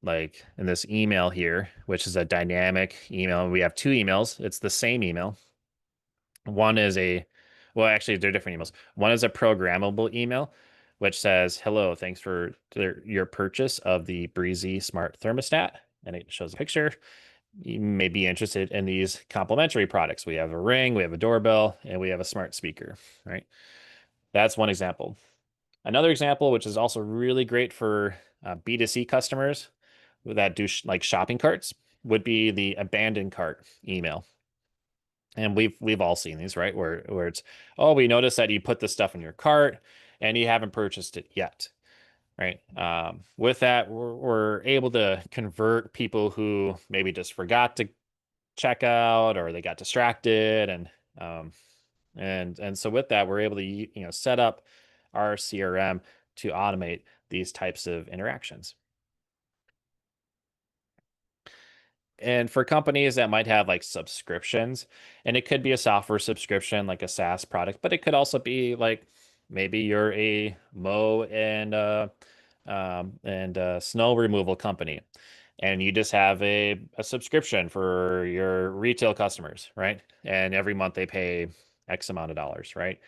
like in this email here, which is a dynamic email. We have two emails. It's the same email. One is well, actually, they're different emails. One is a programmable email, which says, "Hello, thanks for your purchase of the Breezy Smart Thermostat." And it shows a picture. You may be interested in these complementary products. We have a ring, we have a doorbell, and we have a smart speaker, right? That's one example. Another example, which is also really great for B2C customers that do like shopping carts, would be the abandoned cart email. And we've all seen these, right? Where it's, oh, we noticed that you put this stuff in your cart and you haven't purchased it yet, right? With that, we're able to convert people who maybe just forgot to check out or they got distracted, um, and so with that, we're able to set up our CRM to automate these types of interactions. And for companies that might have like subscriptions, and it could be a software subscription like a SaaS product, but it could also be like maybe you're a mow and snow removal company, and you just have a subscription for your retail customers, right? And every month they pay X amount of dollars, right?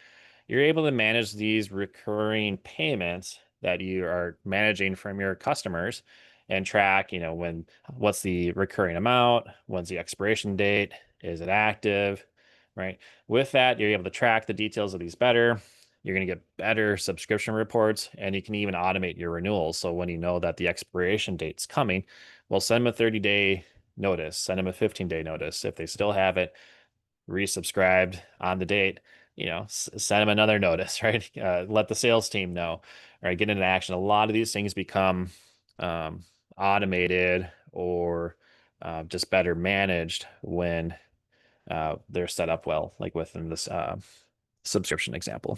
You're able to manage these recurring payments that you are managing from your customers and track, what's the recurring amount, when's the expiration date, is it active, right? With that, you're able to track the details of these better. You're going to get better subscription reports, and you can even automate your renewals. So when you know that the expiration date's coming, well, send them a 30-day notice, send them a 15-day notice. If they still have it, resubscribed on the date, send them another notice, right? Let the sales team know, right? Get into action. A lot of these things become automated or just better managed when they're set up well, like within this subscription example.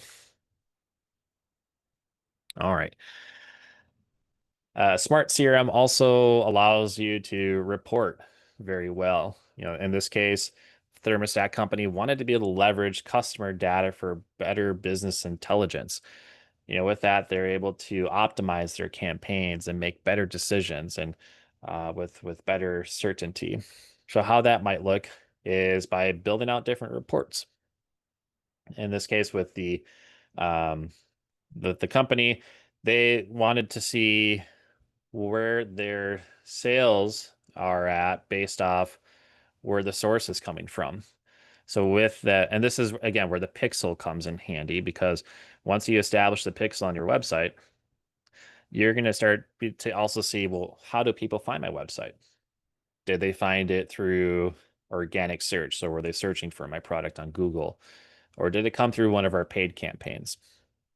All right. Smart CRM also allows you to report very well. In this case, thermostat company wanted to be able to leverage customer data for better business intelligence. With that, they're able to optimize their campaigns and make better decisions and with better certainty. So how that might look is by building out different reports. In this case, with um, the company, they wanted to see where their sales are at based off where the source is coming from. So with that, and this is again where the pixel comes in handy, because once you establish the pixel on your website, you're going to start to also see, well, how do people find my website? Did they find it through organic search? So were they searching for my product on Google? Or did it come through one of our paid campaigns?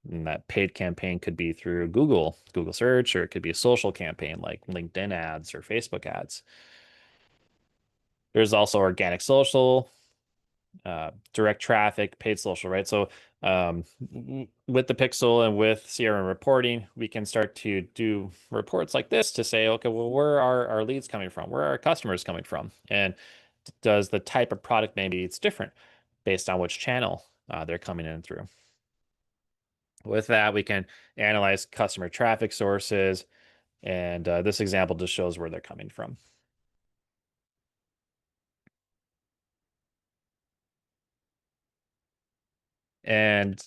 And that paid campaign could be through Google search, or it could be a social campaign like LinkedIn ads or Facebook ads. There's also organic social, direct traffic, paid social, right? So with the pixel and with CRM reporting, we can start to do reports like this to say, okay, well, where are our leads coming from? Where are our customers coming from? And does the type of product, maybe it's different based on which channel they're coming in through. With that, we can analyze customer traffic sources, and this example just shows where they're coming from. And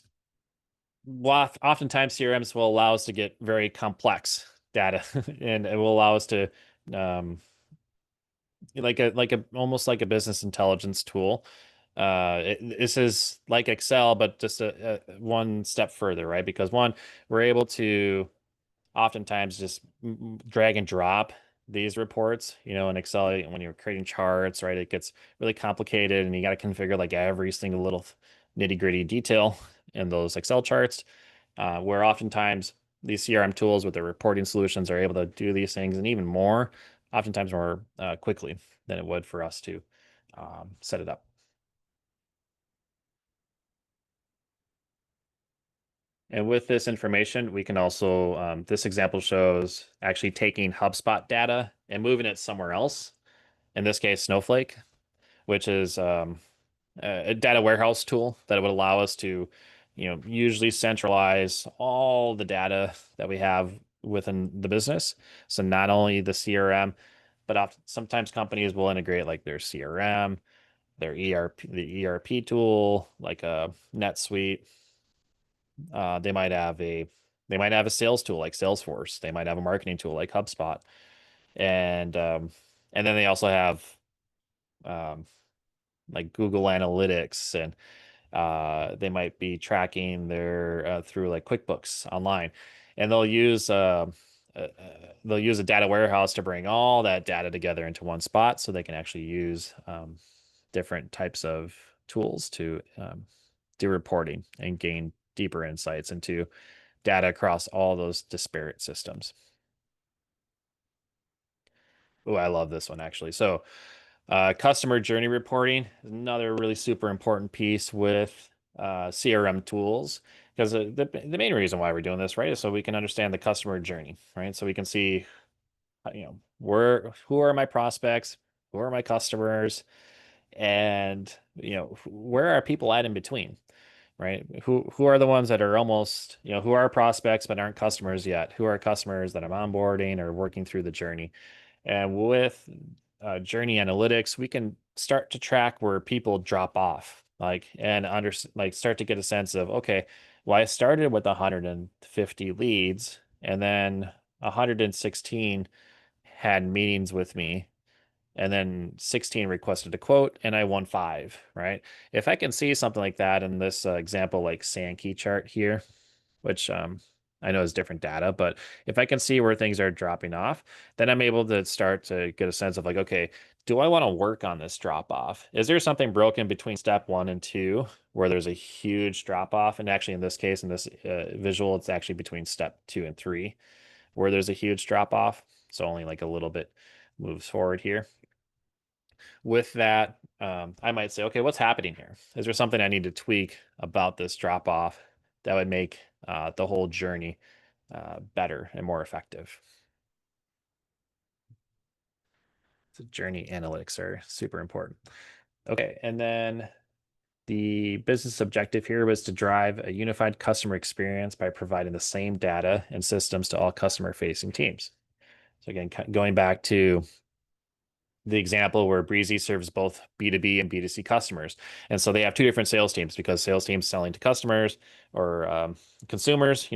oftentimes CRMs will allow us to get very complex data, and it will allow us to um, like a almost like a business intelligence tool. This is like Excel, but just a one step further, right? Because one, we're able to oftentimes just drag and drop these reports. In Excel, when you're creating charts, right, it gets really complicated and you got to configure like every single little nitty-gritty detail in those Excel charts, where oftentimes these CRM tools with their reporting solutions are able to do these things and even more, oftentimes more quickly than it would for us to set it up. And with this information, we can also, this example shows actually taking HubSpot data and moving it somewhere else. In this case, Snowflake, which is a data warehouse tool that would allow us to, usually centralize all the data that we have within the business. So not only the CRM, but sometimes companies will integrate like their CRM, their ERP, the ERP tool, like a NetSuite. They might have a sales tool like Salesforce. They might have a marketing tool like HubSpot, and and then they also have um, like Google Analytics, and they might be tracking their through like QuickBooks online, and uh, they'll use a data warehouse to bring all that data together into one spot, so they can actually use different types of tools to do reporting and gain deeper insights into data across all those disparate systems. Oh, I love this one actually. So, customer journey reporting is another really super important piece with CRM tools, because the main reason why we're doing this, right, is so we can understand the customer journey, right? So we can see, who are my prospects, who are my customers, and where are people at in between, right? Who are the ones that are almost, who are prospects but aren't customers yet? Who are customers that I'm onboarding or working through the journey? And with journey analytics, we can start to track where people drop off, like, and like start to get a sense of, okay, well, I started with 150 leads, and then 116 had meetings with me, and then 16 requested a quote, and I won five, right? If I can see something like that in this example, like Sankey chart here, which I know is different data, but if I can see where things are dropping off, then I'm able to start to get a sense of like, okay, do I want to work on this drop off? Is there something broken between step one and two where there's a huge drop off? And actually, in this case, in this visual, it's actually between step two and three where there's a huge drop off. So only like a little bit moves forward here. With that, I might say, okay, what's happening here? Is there something I need to tweak about this drop off that would make the whole journey better and more effective? So journey analytics are super important. Okay, and then the business objective here was to drive a unified customer experience by providing the same data and systems to all customer-facing teams. So again, going back to the example where Breezy serves both B2B and B2C customers. And so they have two different sales teams, because sales teams selling to customers or consumers,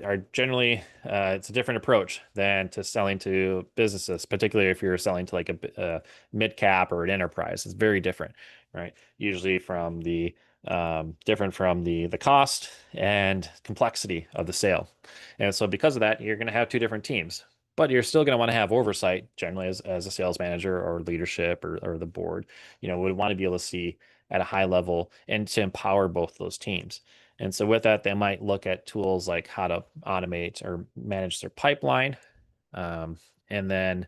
are generally, it's a different approach than to selling to businesses, particularly if you're selling to like a mid cap or an enterprise. It's very different, right? Usually from the different from the cost and complexity of the sale. And so because of that, you're going to have two different teams, but you're still going to want to have oversight generally as a sales manager or leadership or the board, would want to be able to see at a high level and to empower both those teams. And so with that, they might look at tools like how to automate or manage their pipeline, and then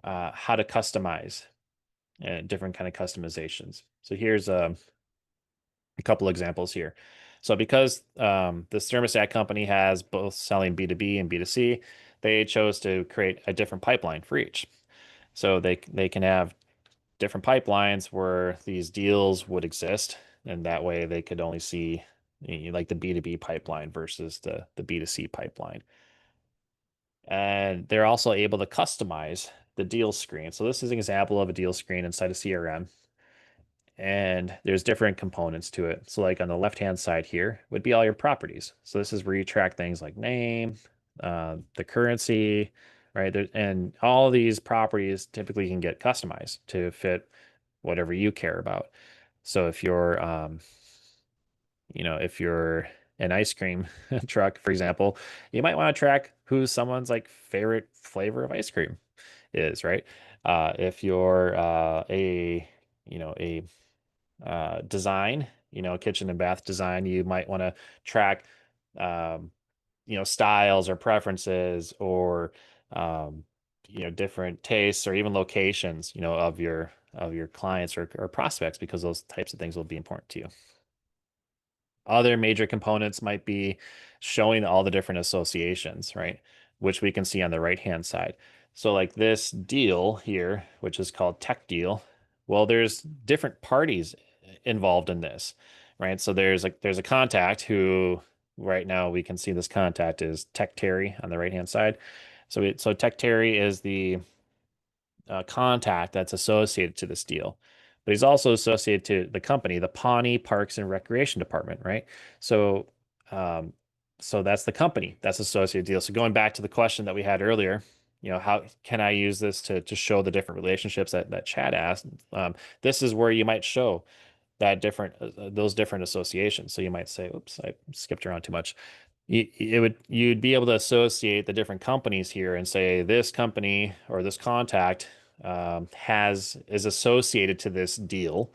how to customize different kind of customizations. So here's a couple examples here. So because this thermostat company has both selling B2B and B2C, they chose to create a different pipeline for each. So they can have different pipelines where these deals would exist, and that way they could only see like the B2B pipeline versus the B2C pipeline. And they're also able to customize the deal screen. So this is an example of a deal screen inside a CRM. and there's different components to it. So like on the left-hand side here would be all your properties. So this is where you track things like name, the currency, right? There, and all of these properties typically can get customized to fit whatever you care about. So if you're an ice cream truck, for example, you might want to track who someone's like favorite flavor of ice cream is, right? If you're a design, kitchen and bath design, you might want to track, um, styles or preferences or, um, different tastes or even locations, of your clients or prospects, because those types of things will be important to you. Other major components might be showing all the different associations, right? Which we can see on the right-hand side. So like this deal here, which is called tech deal, well, there's different parties involved in this, right? So there's a contact who right now we can see this contact is Tech Terry on the right-hand side. So Tech Terry is the contact that's associated to this deal. But he's also associated to the company, the Pawnee Parks and Recreation Department, right? So, um, so that's the company that's associated deal. So going back to the question that we had earlier, how can I use this to show the different relationships that Chad asked? This is where you might show those different associations. So you might say, "Oops, I skipped around too much." You'd be able to associate the different companies here and say this company or this contact is associated to this deal,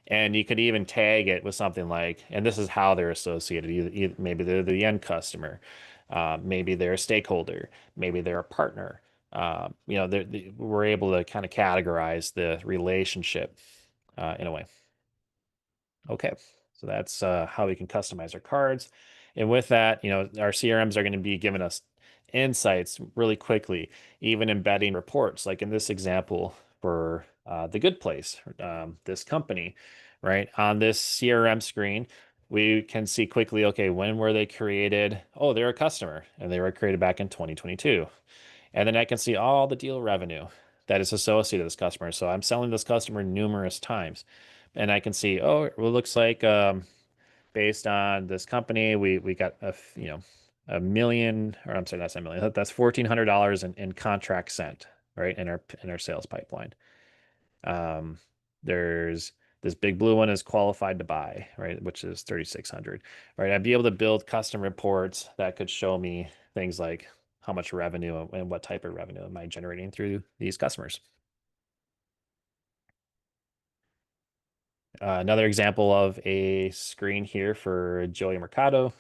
and you could even tag it with something like, and this is how they're associated. Maybe they're the end customer, maybe they're a stakeholder, maybe they're a partner. We're able to kind of categorize the relationship in a way. Okay, so that's how we can customize our cards. And with that, our CRMs are going to be giving us insights really quickly, even embedding reports, like in this example for the Good Place, this company, right? On this CRM screen, we can see quickly, okay, when were they created? Oh, they're a customer, and they were created back in 2022. And then I can see all the deal revenue that is associated with this customer. So I'm selling this customer numerous times. And I can see, oh, well, it looks like based on this company, we got a million, or I'm sorry, that's not a million. That's $1,400 in contract sent, right, in our sales pipeline. Um, there's this big blue one is qualified to buy, right, which is 3,600, right? I'd be able to build custom reports that could show me things like how much revenue and what type of revenue am I generating through these customers. Another example of a screen here for Joey Mercado.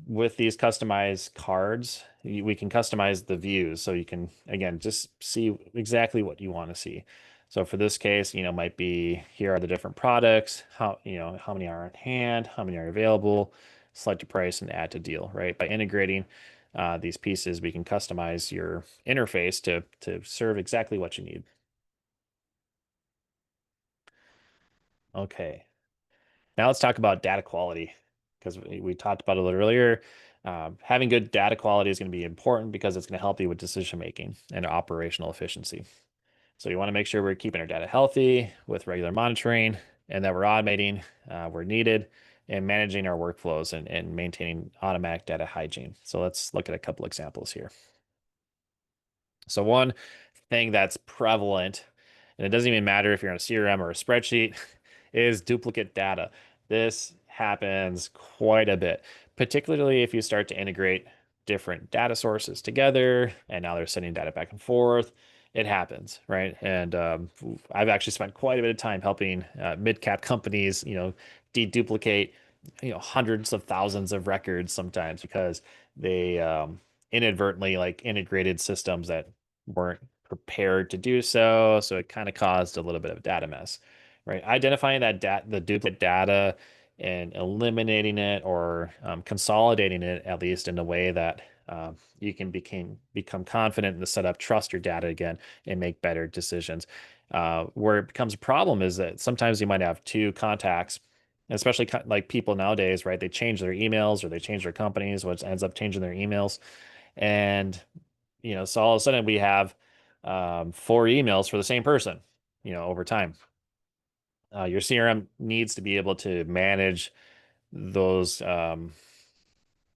With these customized cards, we can customize the views. So you can, again, just see exactly what you want to see. So for this case, might be here are the different products, how many are on hand, how many are available, select a price and add to deal, right? By integrating these pieces, we can customize your interface to serve exactly what you need. Okay. Now let's talk about data quality, because we talked about it a little earlier. Having good data quality is going to be important because it's going to help you with decision making and operational efficiency. So you want to make sure we're keeping our data healthy with regular monitoring, and that we're automating where needed, and managing our workflows and maintaining automatic data hygiene. So let's look at a couple examples here. So one thing that's prevalent, and it doesn't even matter if you're on a CRM or a spreadsheet, is duplicate data. This happens quite a bit, particularly if you start to integrate different data sources together and now they're sending data back and forth. It happens, right? And I've actually spent quite a bit of time helping mid-cap companies, deduplicate, hundreds of thousands of records sometimes because they inadvertently like integrated systems that weren't prepared to do so. So it kind of caused a little bit of a data mess, right? Identifying the duplicate data and eliminating it or consolidating it at least in a way that you can become confident in the setup, trust your data again, and make better decisions. Where it becomes a problem is that sometimes you might have two contacts, especially like people nowadays, right? They change their emails or they change their companies, which ends up changing their emails. And so all of a sudden we have four emails for the same person, over time. Your CRM needs to be able to manage those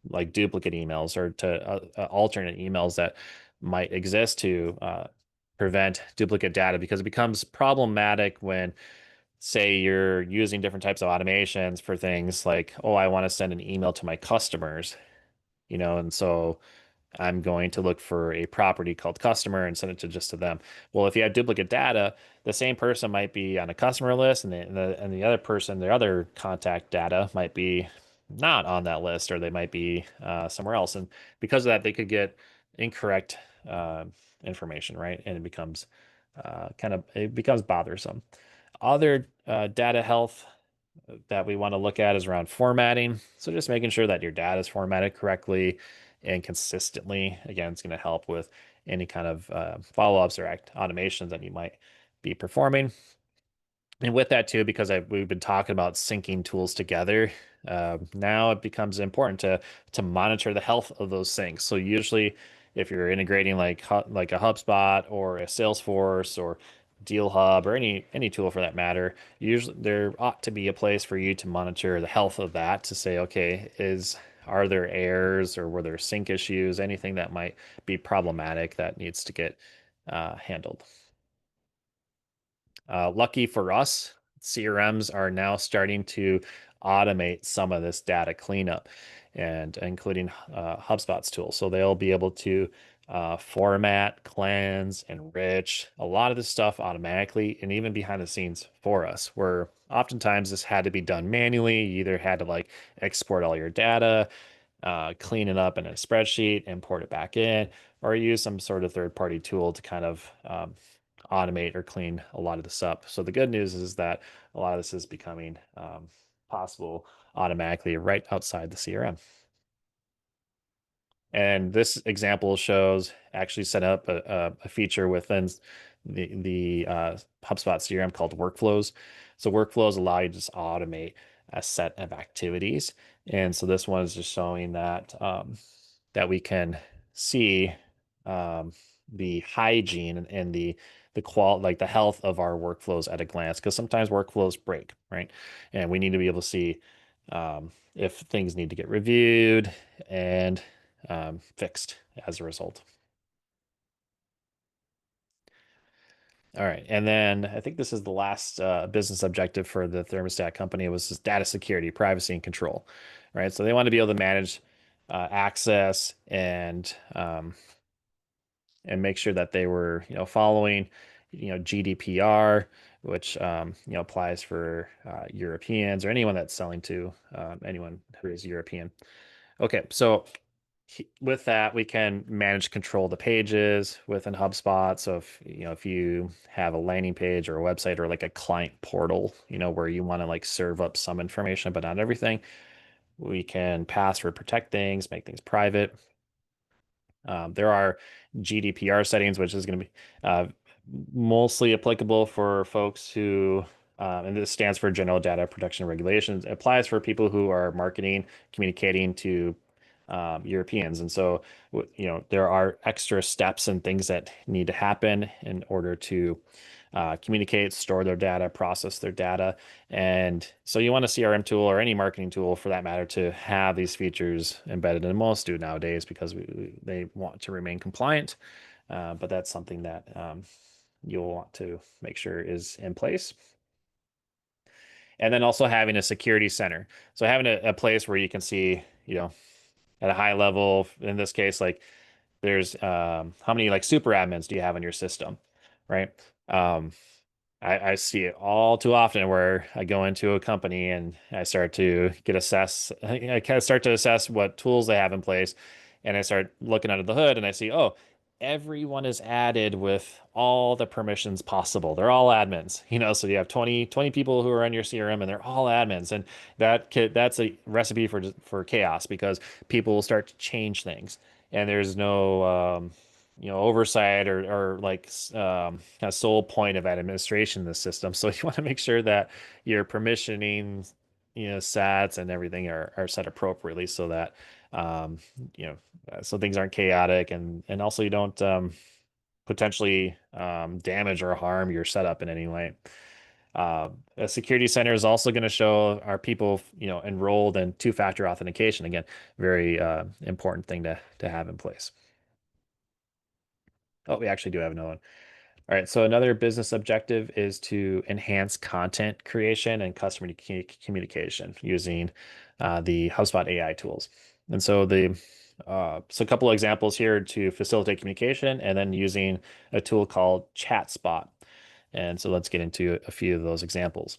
like duplicate emails or to alternate emails that might exist to prevent duplicate data because it becomes problematic when, say, you're using different types of automations for things like, oh, I want to send an email to my customers, and so I'm going to look for a property called customer and send it to just to them. Well, if you had duplicate data, the same person might be on a customer list, and the other person, their other contact data might be not on that list, or they might be somewhere else. And because of that, they could get incorrect uh, information, right? And it becomes bothersome. Other data health that we want to look at is around formatting. So just making sure that your data is formatted correctly and consistently. Again, it's going to help with any kind of follow-ups or automations that you might be performing. And with that too, because we've been talking about syncing tools together, now it becomes important to monitor the health of those things. So usually, if you're integrating like a HubSpot or a Salesforce or Deal Hub or any tool for that matter, usually there ought to be a place for you to monitor the health of that to say, okay, are there errors or were there sync issues, anything that might be problematic that needs to get handled. Lucky for us, CRMs are now starting to automate some of this data cleanup and including HubSpot's tool. So they'll be able to format, cleanse, enrich a lot of this stuff automatically and even behind the scenes for us, where oftentimes this had to be done manually. You either had to like export all your data, clean it up in a spreadsheet, import it back in, or use some sort of third-party tool to kind of automate or clean a lot of this up. So the good news is that a lot of this is becoming possible automatically right outside the CRM. And this example shows actually set up a feature within the HubSpot CRM called workflows. So workflows allow you to just automate a set of activities. And so this one is just showing that we can see um, the hygiene and like the health of our workflows at a glance, because sometimes workflows break, right? And we need to be able to see if things need to get reviewed and fixed as a result. All right. And then I think this is the last business objective for the thermostat company was just data security, privacy, and control, right? So they want to be able to manage access and make sure that they were, following, GDPR, which, applies for Europeans or anyone that's selling to anyone who is European. Okay, so with that, we can manage control the pages within HubSpot. So if you have a landing page or a website or like a client portal, where you want to like serve up some information, but not everything, we can password protect things, make things private. There are GDPR settings, which is going to be mostly applicable for folks who, and this stands for General Data Protection Regulations. It applies for people who are marketing, communicating to Europeans. And so, there are extra steps and things that need to happen in order to communicate, store their data, process their data. And so you want a CRM tool or any marketing tool for that matter to have these features embedded, and most do nowadays because they want to remain compliant. But that's something that you'll want to make sure is in place. And then also having a security center. So having a place where you can see, at a high level, in this case, like there's how many like super admins do you have in your system, right? Um, I see it all too often where I go into a company and I start to I kind of start to assess what tools they have in place. And I start looking under the hood and I see, oh, everyone is added with all the permissions possible. They're all admins, so you have 20 people who are on your CRM and they're all admins. And that's a recipe for chaos because people will start to change things and there's no, oversight or like kind of sole point of administration in the system. So you want to make sure that your permissioning, sets and everything are set appropriately so that um, so things aren't chaotic and also you don't potentially damage or harm your setup in any way. A security center is also going to show our people, enrolled in two-factor authentication. Again, very important thing to have in place. Oh, we actually do have another one. All right, so another business objective is to enhance content creation and customer communication using the HubSpot AI tools. And so a couple of examples here to facilitate communication, and then using a tool called ChatSpot. And so let's get into a few of those examples.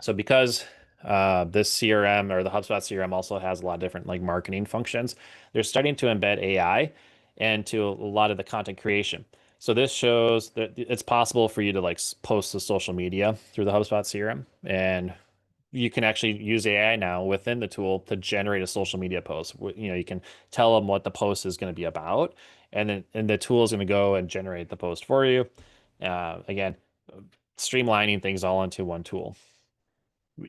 So because this CRM or the HubSpot CRM also has a lot of different like marketing functions, they're starting to embed AI into a lot of the content creation. So this shows that it's possible for you to like post to social media through the HubSpot CRM, and you can actually use AI now within the tool to generate a social media post. You can tell them what the post is going to be about, and the tool is going to go and generate the post for you. Again, streamlining things all into one tool.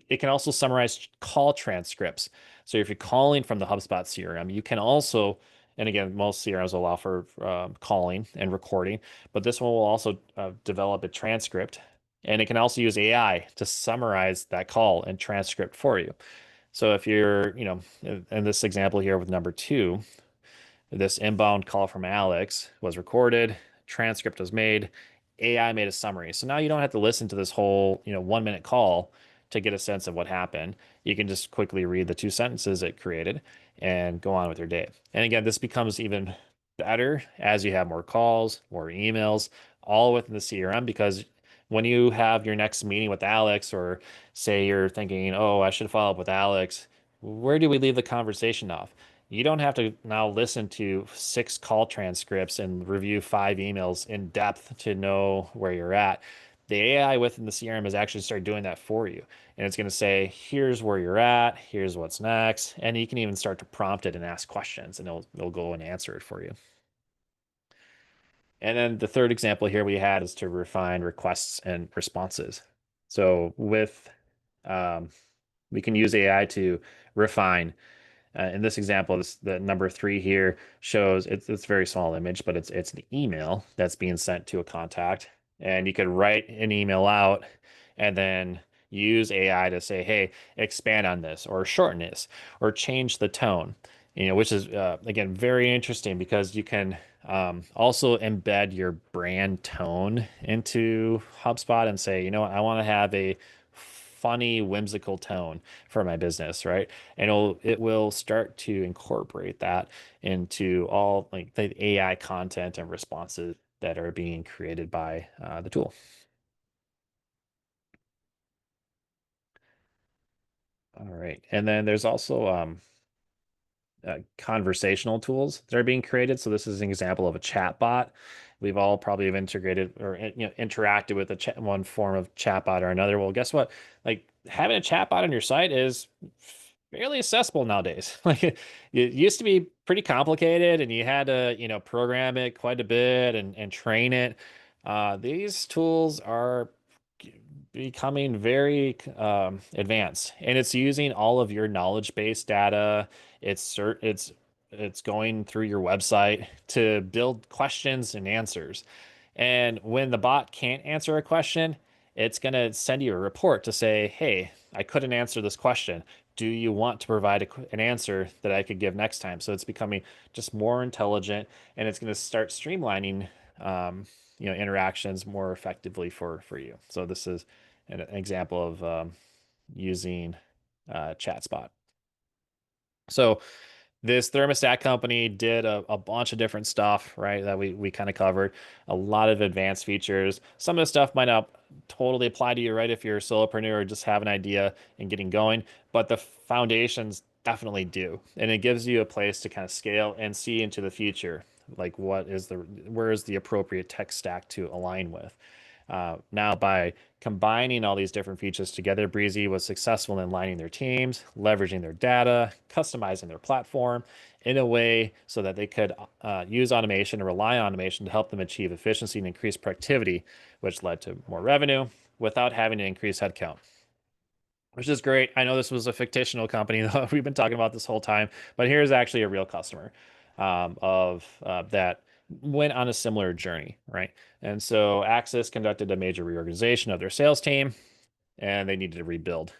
It can also summarize call transcripts. So if you're calling from the HubSpot CRM, you can also, and again, most CRMs will allow for calling and recording, but this one will also develop a transcript, and it can also use AI to summarize that call and transcript for you. So if you're, in this example here with number two, this inbound call from Alex was recorded, transcript was made, AI made a summary. So now you don't have to listen to this whole, 1 minute call to get a sense of what happened. You can just quickly read the two sentences it created and go on with your day. And again, this becomes even better as you have more calls, more emails, all within the CRM, because when you have your next meeting with Alex, or say you're thinking, oh, I should follow up with Alex, where do we leave the conversation off? You don't have to now listen to 6 call transcripts and review 5 emails in depth to know where you're at. The AI within the CRM is actually start doing that for you. And it's going to say, here's where you're at, here's what's next. And you can even start to prompt it and ask questions, and it'll go and answer it for you. And then the third example here we had is to refine requests and responses. So um, we can use AI to refine. In this example, the number three here shows it's a very small image, but it's an email that's being sent to a contact, and you could write an email out and then use AI to say, "Hey, expand on this, or shorten this, or change the tone." Which is again very interesting, because you can also embed your brand tone into HubSpot and say, I want to have a funny, whimsical tone for my business, right? And it will start to incorporate that into all like the AI content and responses that are being created by the tool. All right. And then there's also conversational tools that are being created. So this is an example of a chat bot. We've all probably have integrated or interacted with one form of chat bot or another. Well, guess what? Like having a chat bot on your site is fairly accessible nowadays. Like it used to be pretty complicated, and you had to program it quite a bit and train it. These tools are becoming very advanced, and it's using all of your knowledge base data. It's going through your website to build questions and answers. And when the bot can't answer a question, it's going to send you a report to say, hey, I couldn't answer this question. Do you want to provide an answer that I could give next time? So it's becoming just more intelligent, and it's going to start streamlining interactions more effectively for you. So this is an example of using ChatSpot. So this thermostat company did a bunch of different stuff, right? That we kind of covered a lot of advanced features. Some of the stuff might not totally apply to you, right? If you're a solopreneur or just have an idea and getting going, but the foundations definitely do. And it gives you a place to kind of scale and see into the future. Like where is the appropriate tech stack to align with? Now, by combining all these different features together, Breezy was successful in aligning their teams, leveraging their data, customizing their platform in a way so that they could use automation and rely on automation to help them achieve efficiency and increase productivity, which led to more revenue without having to increase headcount. Which is great. I know this was a fictional company that we've been talking about this whole time, but here's actually a real customer of that went on a similar journey, right? And so Axis conducted a major reorganization of their sales team, and they needed to rebuild.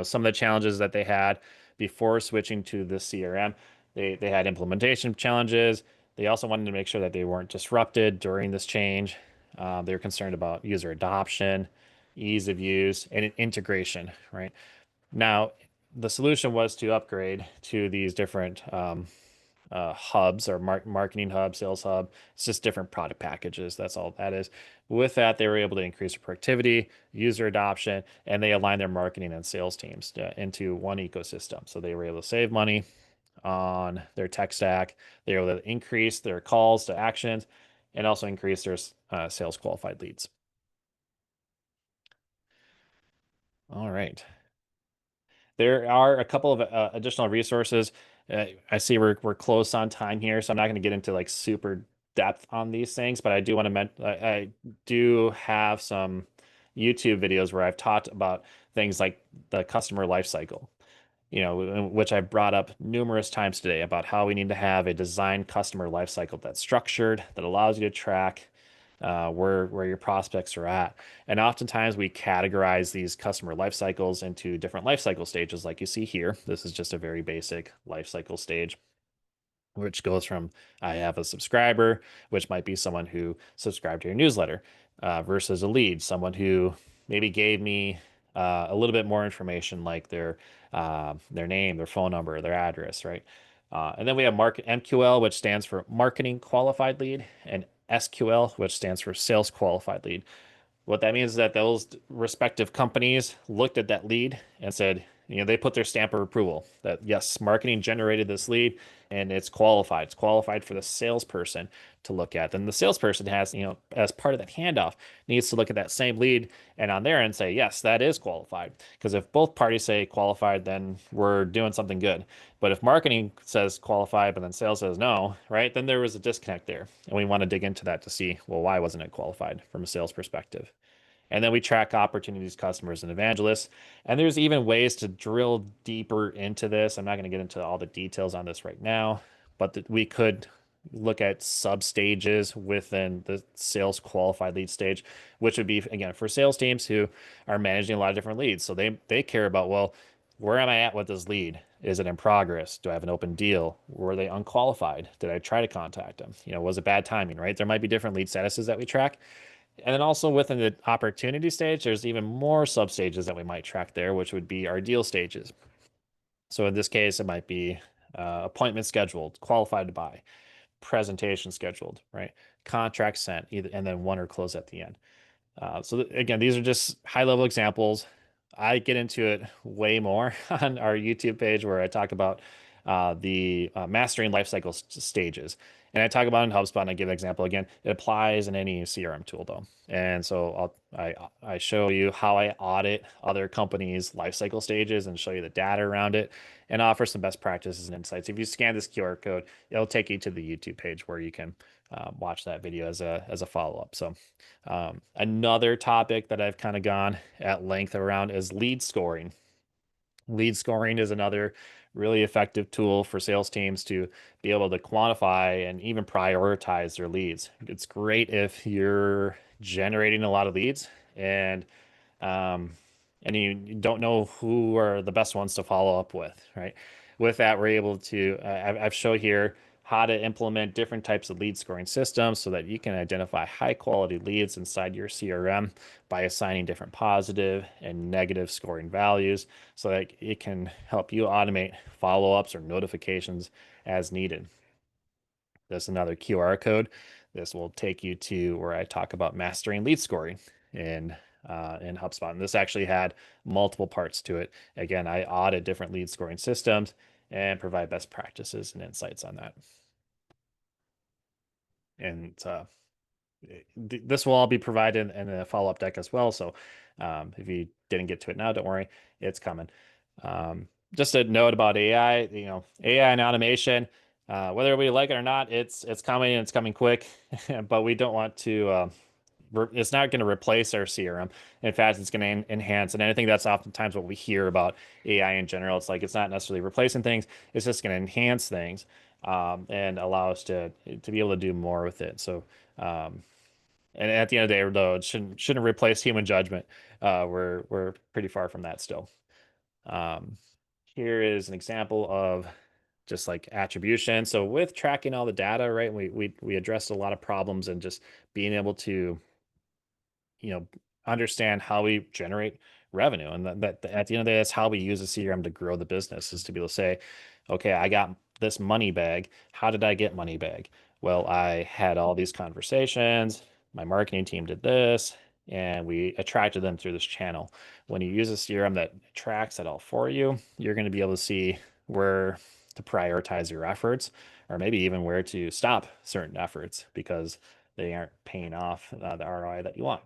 Some of the challenges that they had before switching to the CRM, they had implementation challenges. They also wanted to make sure that they weren't disrupted during this change. They were concerned about user adoption, ease of use, and integration, right? Now, the solution was to upgrade to these different hubs or marketing hub, sales hub. It's just different product packages. That's all that is. With that, they were able to increase their productivity, user adoption, and they aligned their marketing and sales teams into one ecosystem. So they were able to save money on their tech stack. They were able to increase their calls to actions and also increase their sales qualified leads. All right. There are a couple of additional resources. I see we're close on time here, so I'm not going to get into like super depth on these things, but I do want to I do have some YouTube videos where I've talked about things like the customer life cycle, which I brought up numerous times today about how we need to have a designed customer life cycle that's structured, that allows you to track where your prospects are at. And oftentimes we categorize these customer life cycles into different life cycle stages, like you see here. This is just a very basic life cycle stage, which goes from I have a subscriber, which might be someone who subscribed to your newsletter, versus a lead, someone who maybe gave me a little bit more information, like their name, their phone number, their address, right? And then we have MQL, which stands for Marketing Qualified Lead, and SQL, which stands for Sales Qualified Lead. What that means is that those respective companies looked at that lead and said, they put their stamp of approval that yes, marketing generated this lead and it's qualified. It's qualified for the salesperson to look at. Then the salesperson has, as part of that handoff, needs to look at that same lead and on their end say, yes, that is qualified. Because if both parties say qualified, then we're doing something good. But if marketing says qualified, but then sales says no, right? Then there was a disconnect there. And we want to dig into that to see, well, why wasn't it qualified from a sales perspective? And then we track opportunities, customers, and evangelists. And there's even ways to drill deeper into this. I'm not going to get into all the details on this right now, but we could look at sub stages within the sales qualified lead stage, which would be, again, for sales teams who are managing a lot of different leads. So they care about, well, where am I at with this lead? Is it in progress? Do I have an open deal? Were they unqualified? Did I try to contact them? Was it bad timing, right? There might be different lead statuses that we track. And then also within the opportunity stage, there's even more sub stages that we might track there, which would be our deal stages. So in this case, it might be appointment scheduled, qualified to buy, presentation scheduled, right? Contract sent, either, and then won or close at the end. Again, these are just high level examples. I get into it way more on our YouTube page where I talk about the mastering lifecycle stages. And I talk about it in HubSpot and I give an example again. It applies in any CRM tool though. And so I show you how I audit other companies' lifecycle stages and show you the data around it and offer some best practices and insights. If you scan this QR code, it'll take you to the YouTube page where you can watch that video as a follow-up. So another topic that I've kind of gone at length around is lead scoring. Lead scoring is another really effective tool for sales teams to be able to quantify and even prioritize their leads. It's great if you're generating a lot of leads and um, you don't know who are the best ones to follow up with, right? With that, we're able to, I've showed here how to implement different types of lead scoring systems so that you can identify high quality leads inside your CRM by assigning different positive and negative scoring values so that it can help you automate follow-ups or notifications as needed. There's another QR code. This will take you to where I talk about mastering lead scoring in HubSpot. And this actually had multiple parts to it. Again, I audit different lead scoring systems and provide best practices and insights on that. And this will all be provided in a follow-up deck as well. So if you didn't get to it now, don't worry, it's coming. Just a note about AI, AI and automation, whether we like it or not, it's coming and it's coming quick, but we don't want to, it's not going to replace our CRM. In fact, it's going to enhance. And I think that's oftentimes what we hear about AI in general. It's like it's not necessarily replacing things, it's just going to enhance things. and allow us to be able to do more with it. So, um, and at the end of the day, though, it shouldn't replace human judgment. We're pretty far from that still. Um, Here is an example of just like attribution. So with tracking all the data, right, we addressed a lot of problems and just being able to, you know, understand how we generate revenue. And that at the end of the day, that's how we use a CRM to grow the business, is to be able to say, okay, I got this money bag. How did I get money bag? Well, I had all these conversations. My marketing team did this, and we attracted them through this channel. When you use a CRM that tracks it all for you, you're going to be able to see where to prioritize your efforts, or maybe even where to stop certain efforts because they aren't paying off the ROI that you want.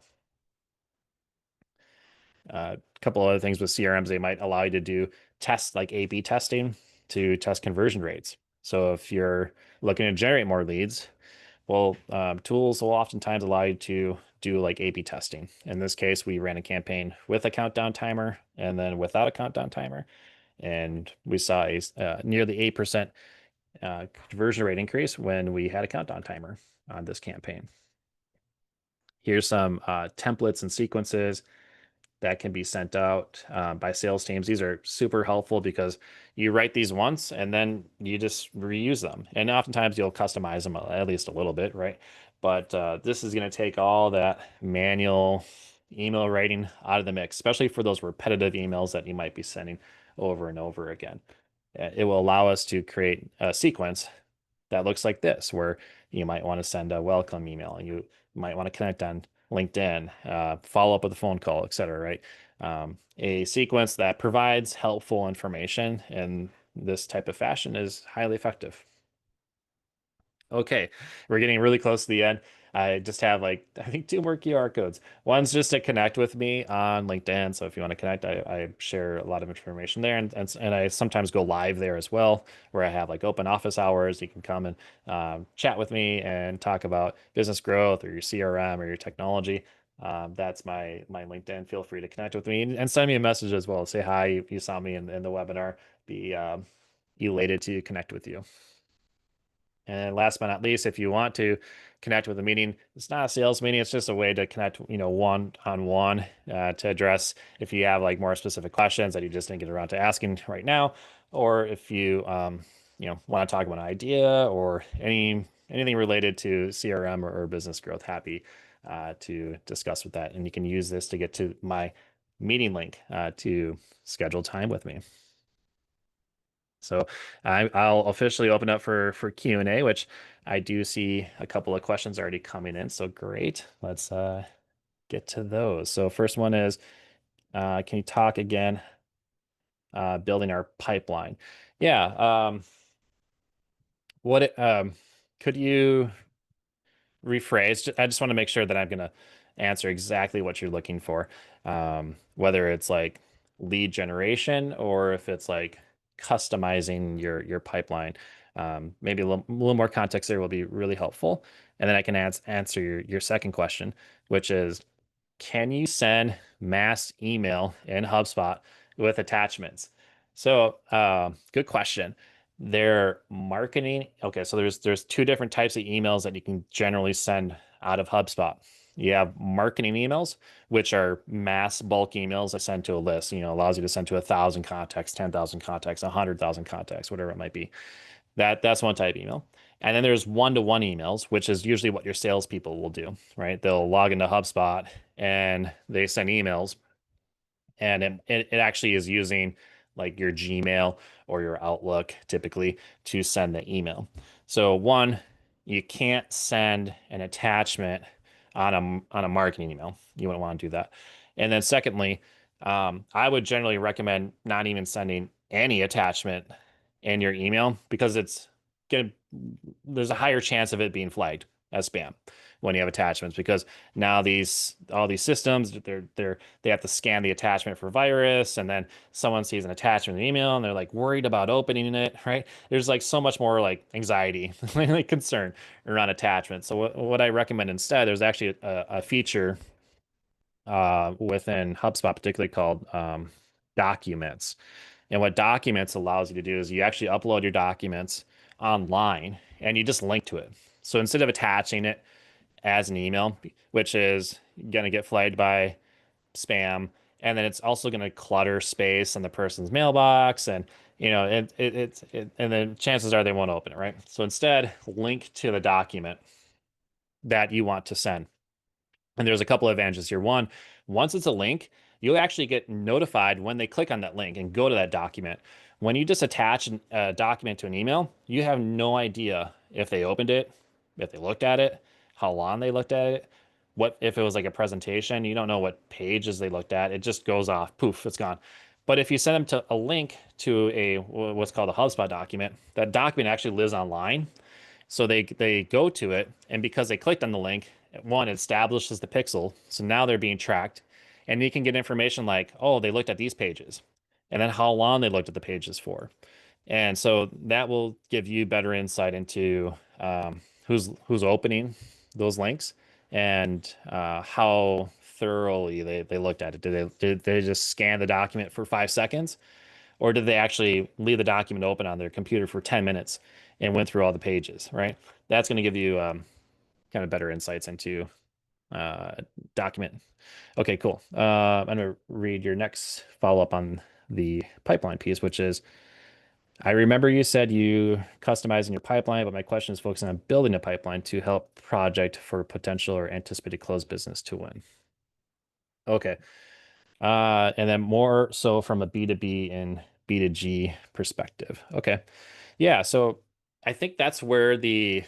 A couple other things with CRMs, they might allow you to do tests like A/B testing to test conversion rates. So if you're looking to generate more leads, well, tools will oftentimes allow you to do like A/B testing. In this case, we ran a campaign with a countdown timer and then without a countdown timer, and we saw a nearly 8% conversion rate increase when we had a countdown timer on this campaign. Here's some templates and sequences that can be sent out by sales teams. These are super helpful because you write these once and then you just reuse them. And oftentimes you'll customize them at least a little bit, right? But this is going to take all that manual email writing out of the mix, especially for those repetitive emails that you might be sending over and over again. It will allow us to create a sequence that looks like this, where you might want to send a welcome email, and you might want to connect on LinkedIn, follow up with a phone call, et cetera, right? A sequence that provides helpful information in this type of fashion is highly effective. Okay, we're getting really close to the end. I just have like I think two more QR codes. One's just to connect with me on LinkedIn. So if you want to connect, I share a lot of information there, and I sometimes go live there as well, where I have like open office hours. You can come and chat with me and talk about business growth or your CRM or your technology. That's my LinkedIn. Feel free to connect with me and send me a message as well. Say hi. You saw me in the webinar. Be elated to connect with you. And last but not least, if you want to connect with a meeting, it's not a sales meeting. It's just a way to connect, one-on-one to address if you have like more specific questions that you just didn't get around to asking right now, or if you, want to talk about an idea or anything related to CRM or business growth. Happy to discuss with that. And you can use this to get to my meeting link to schedule time with me. So I'll officially open up for Q&A, which I do see a couple of questions already coming in. So great. Let's get to those. So first one is, can you talk again, building our pipeline? Yeah. Could you rephrase? I just want to make sure that I'm going to answer exactly what you're looking for. Whether it's like lead generation or if it's like customizing your pipeline. Maybe a little more context there will be really helpful. And then I can answer your second question, which is, can you send mass email in HubSpot with attachments? So, good question. They're marketing. Okay, so there's two different types of emails that you can generally send out of HubSpot. You have marketing emails, which are mass bulk emails that send to a list. Allows you to send to 1,000 contacts, 10,000 contacts, 100,000 contacts, whatever it might be. That's one type of email. And then there's one-to-one emails, which is usually what your salespeople will do, right? They'll log into HubSpot and they send emails, and it actually is using like your Gmail or your Outlook typically to send the email. So one, you can't send an attachment on a marketing email. You wouldn't want to do that. And then secondly, I would generally recommend not even sending any attachment in your email because there's a higher chance of it being flagged as spam when you have attachments, because now all these systems, they have to scan the attachment for virus, and then someone sees an attachment in the email and they're like worried about opening it, right? There's like so much more like anxiety, like concern around attachments. So what I recommend instead, there's actually a feature within HubSpot, particularly called documents. And what documents allows you to do is you actually upload your documents online and you just link to it. So instead of attaching it as an email, which is going to get flagged by spam, and then it's also going to clutter space in the person's mailbox, and and then chances are they won't open it, right? So instead, link to the document that you want to send. And there's a couple of advantages here. One, once it's a link, you'll actually get notified when they click on that link and go to that document. When you just attach a document to an email, you have no idea if they opened it, if they looked at it, how long they looked at it, what if it was like a presentation, you don't know what pages they looked at. It just goes off, poof, it's gone. But if you send them to a link to a what's called a HubSpot document, that document actually lives online. So they go to it, and because they clicked on the link, one, it establishes the pixel. So now they're being tracked. And you can get information like, oh, they looked at these pages, and then how long they looked at the pages for. And so that will give you better insight into who's opening those links and how thoroughly they looked at it. Did they just scan the document for 5 seconds? Or did they actually leave the document open on their computer for 10 minutes and went through all the pages, right? That's going to give you kind of better insights into uh, document. Okay, cool. I'm going to read your next follow-up on the pipeline piece, which is, I remember you said you customizing your pipeline, but my question is focusing on building a pipeline to help project for potential or anticipated close business to win. Okay. And then more so from a B2B and B2G perspective. Okay. Yeah, so I think that's where the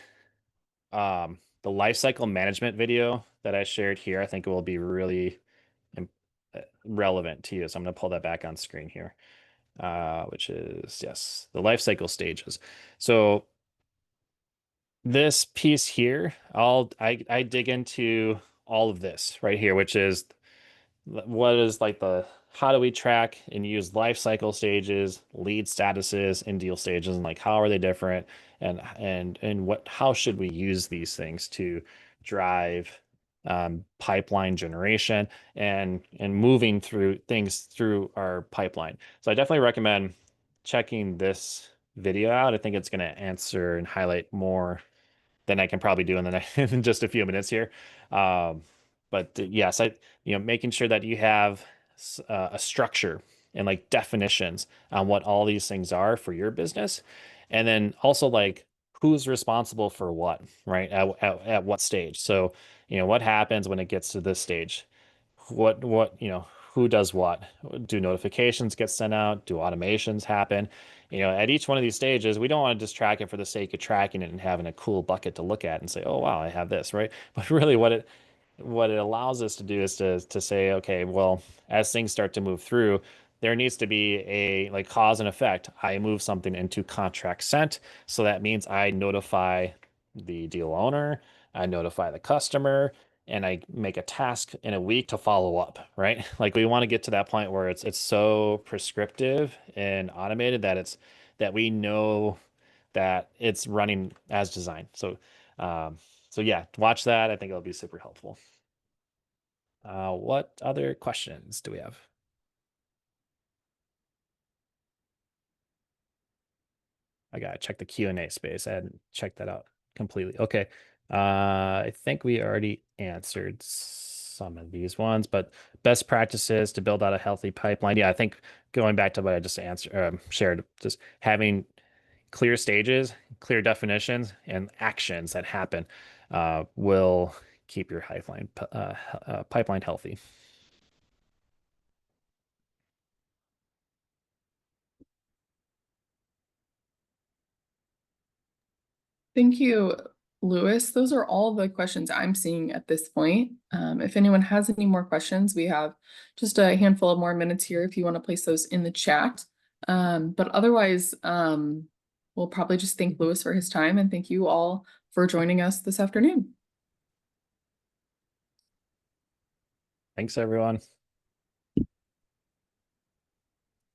lifecycle management video that I shared here, I think it will be really relevant to you. So I'm going to pull that back on screen here, which is, yes, the lifecycle stages. So this piece here, I dig into all of this right here, which is what is like the how do we track and use life cycle stages, lead statuses, and deal stages, and like how are they different, and what how should we use these things to drive pipeline generation and moving through things through our pipeline. So I definitely recommend checking this video out. I think it's going to answer and highlight more than I can probably do in the next in just a few minutes here. Um, but yes, making sure that you have a structure and like definitions on what all these things are for your business, and then also like who's responsible for what, right? At what stage? So, what happens when it gets to this stage? Who does what? Do notifications get sent out? Do automations happen? At each one of these stages, we don't want to just track it for the sake of tracking it and having a cool bucket to look at and say, oh, wow, I have this, right? But really what it allows us to do is to say, okay, well, as things start to move through, there needs to be a like cause and effect. I move something into contract sent. So that means I notify the deal owner, I notify the customer, and I make a task in a week to follow up, right? Like we want to get to that point where it's so prescriptive and automated that we know that it's running as designed. So yeah, watch that. I think it'll be super helpful. What other questions do we have? I gotta check the Q&A space. I hadn't checked that out completely. Okay. I think we already answered some of these ones, but best practices to build out a healthy pipeline. Yeah, I think going back to what I just shared, just having clear stages, clear definitions, and actions that happen will keep your pipeline healthy. Thank you, Lewis. Those are all the questions I'm seeing at this point. If anyone has any more questions, we have just a handful of more minutes here if you want to place those in the chat. But otherwise, we'll probably just thank Lewis for his time and thank you all for joining us this afternoon. Thanks, everyone.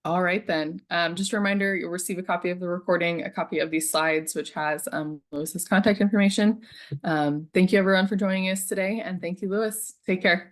All right, then. Just a reminder, you'll receive a copy of the recording, a copy of these slides, which has Lewis's contact information. Thank you, everyone, for joining us today, and thank you, Lewis. Take care.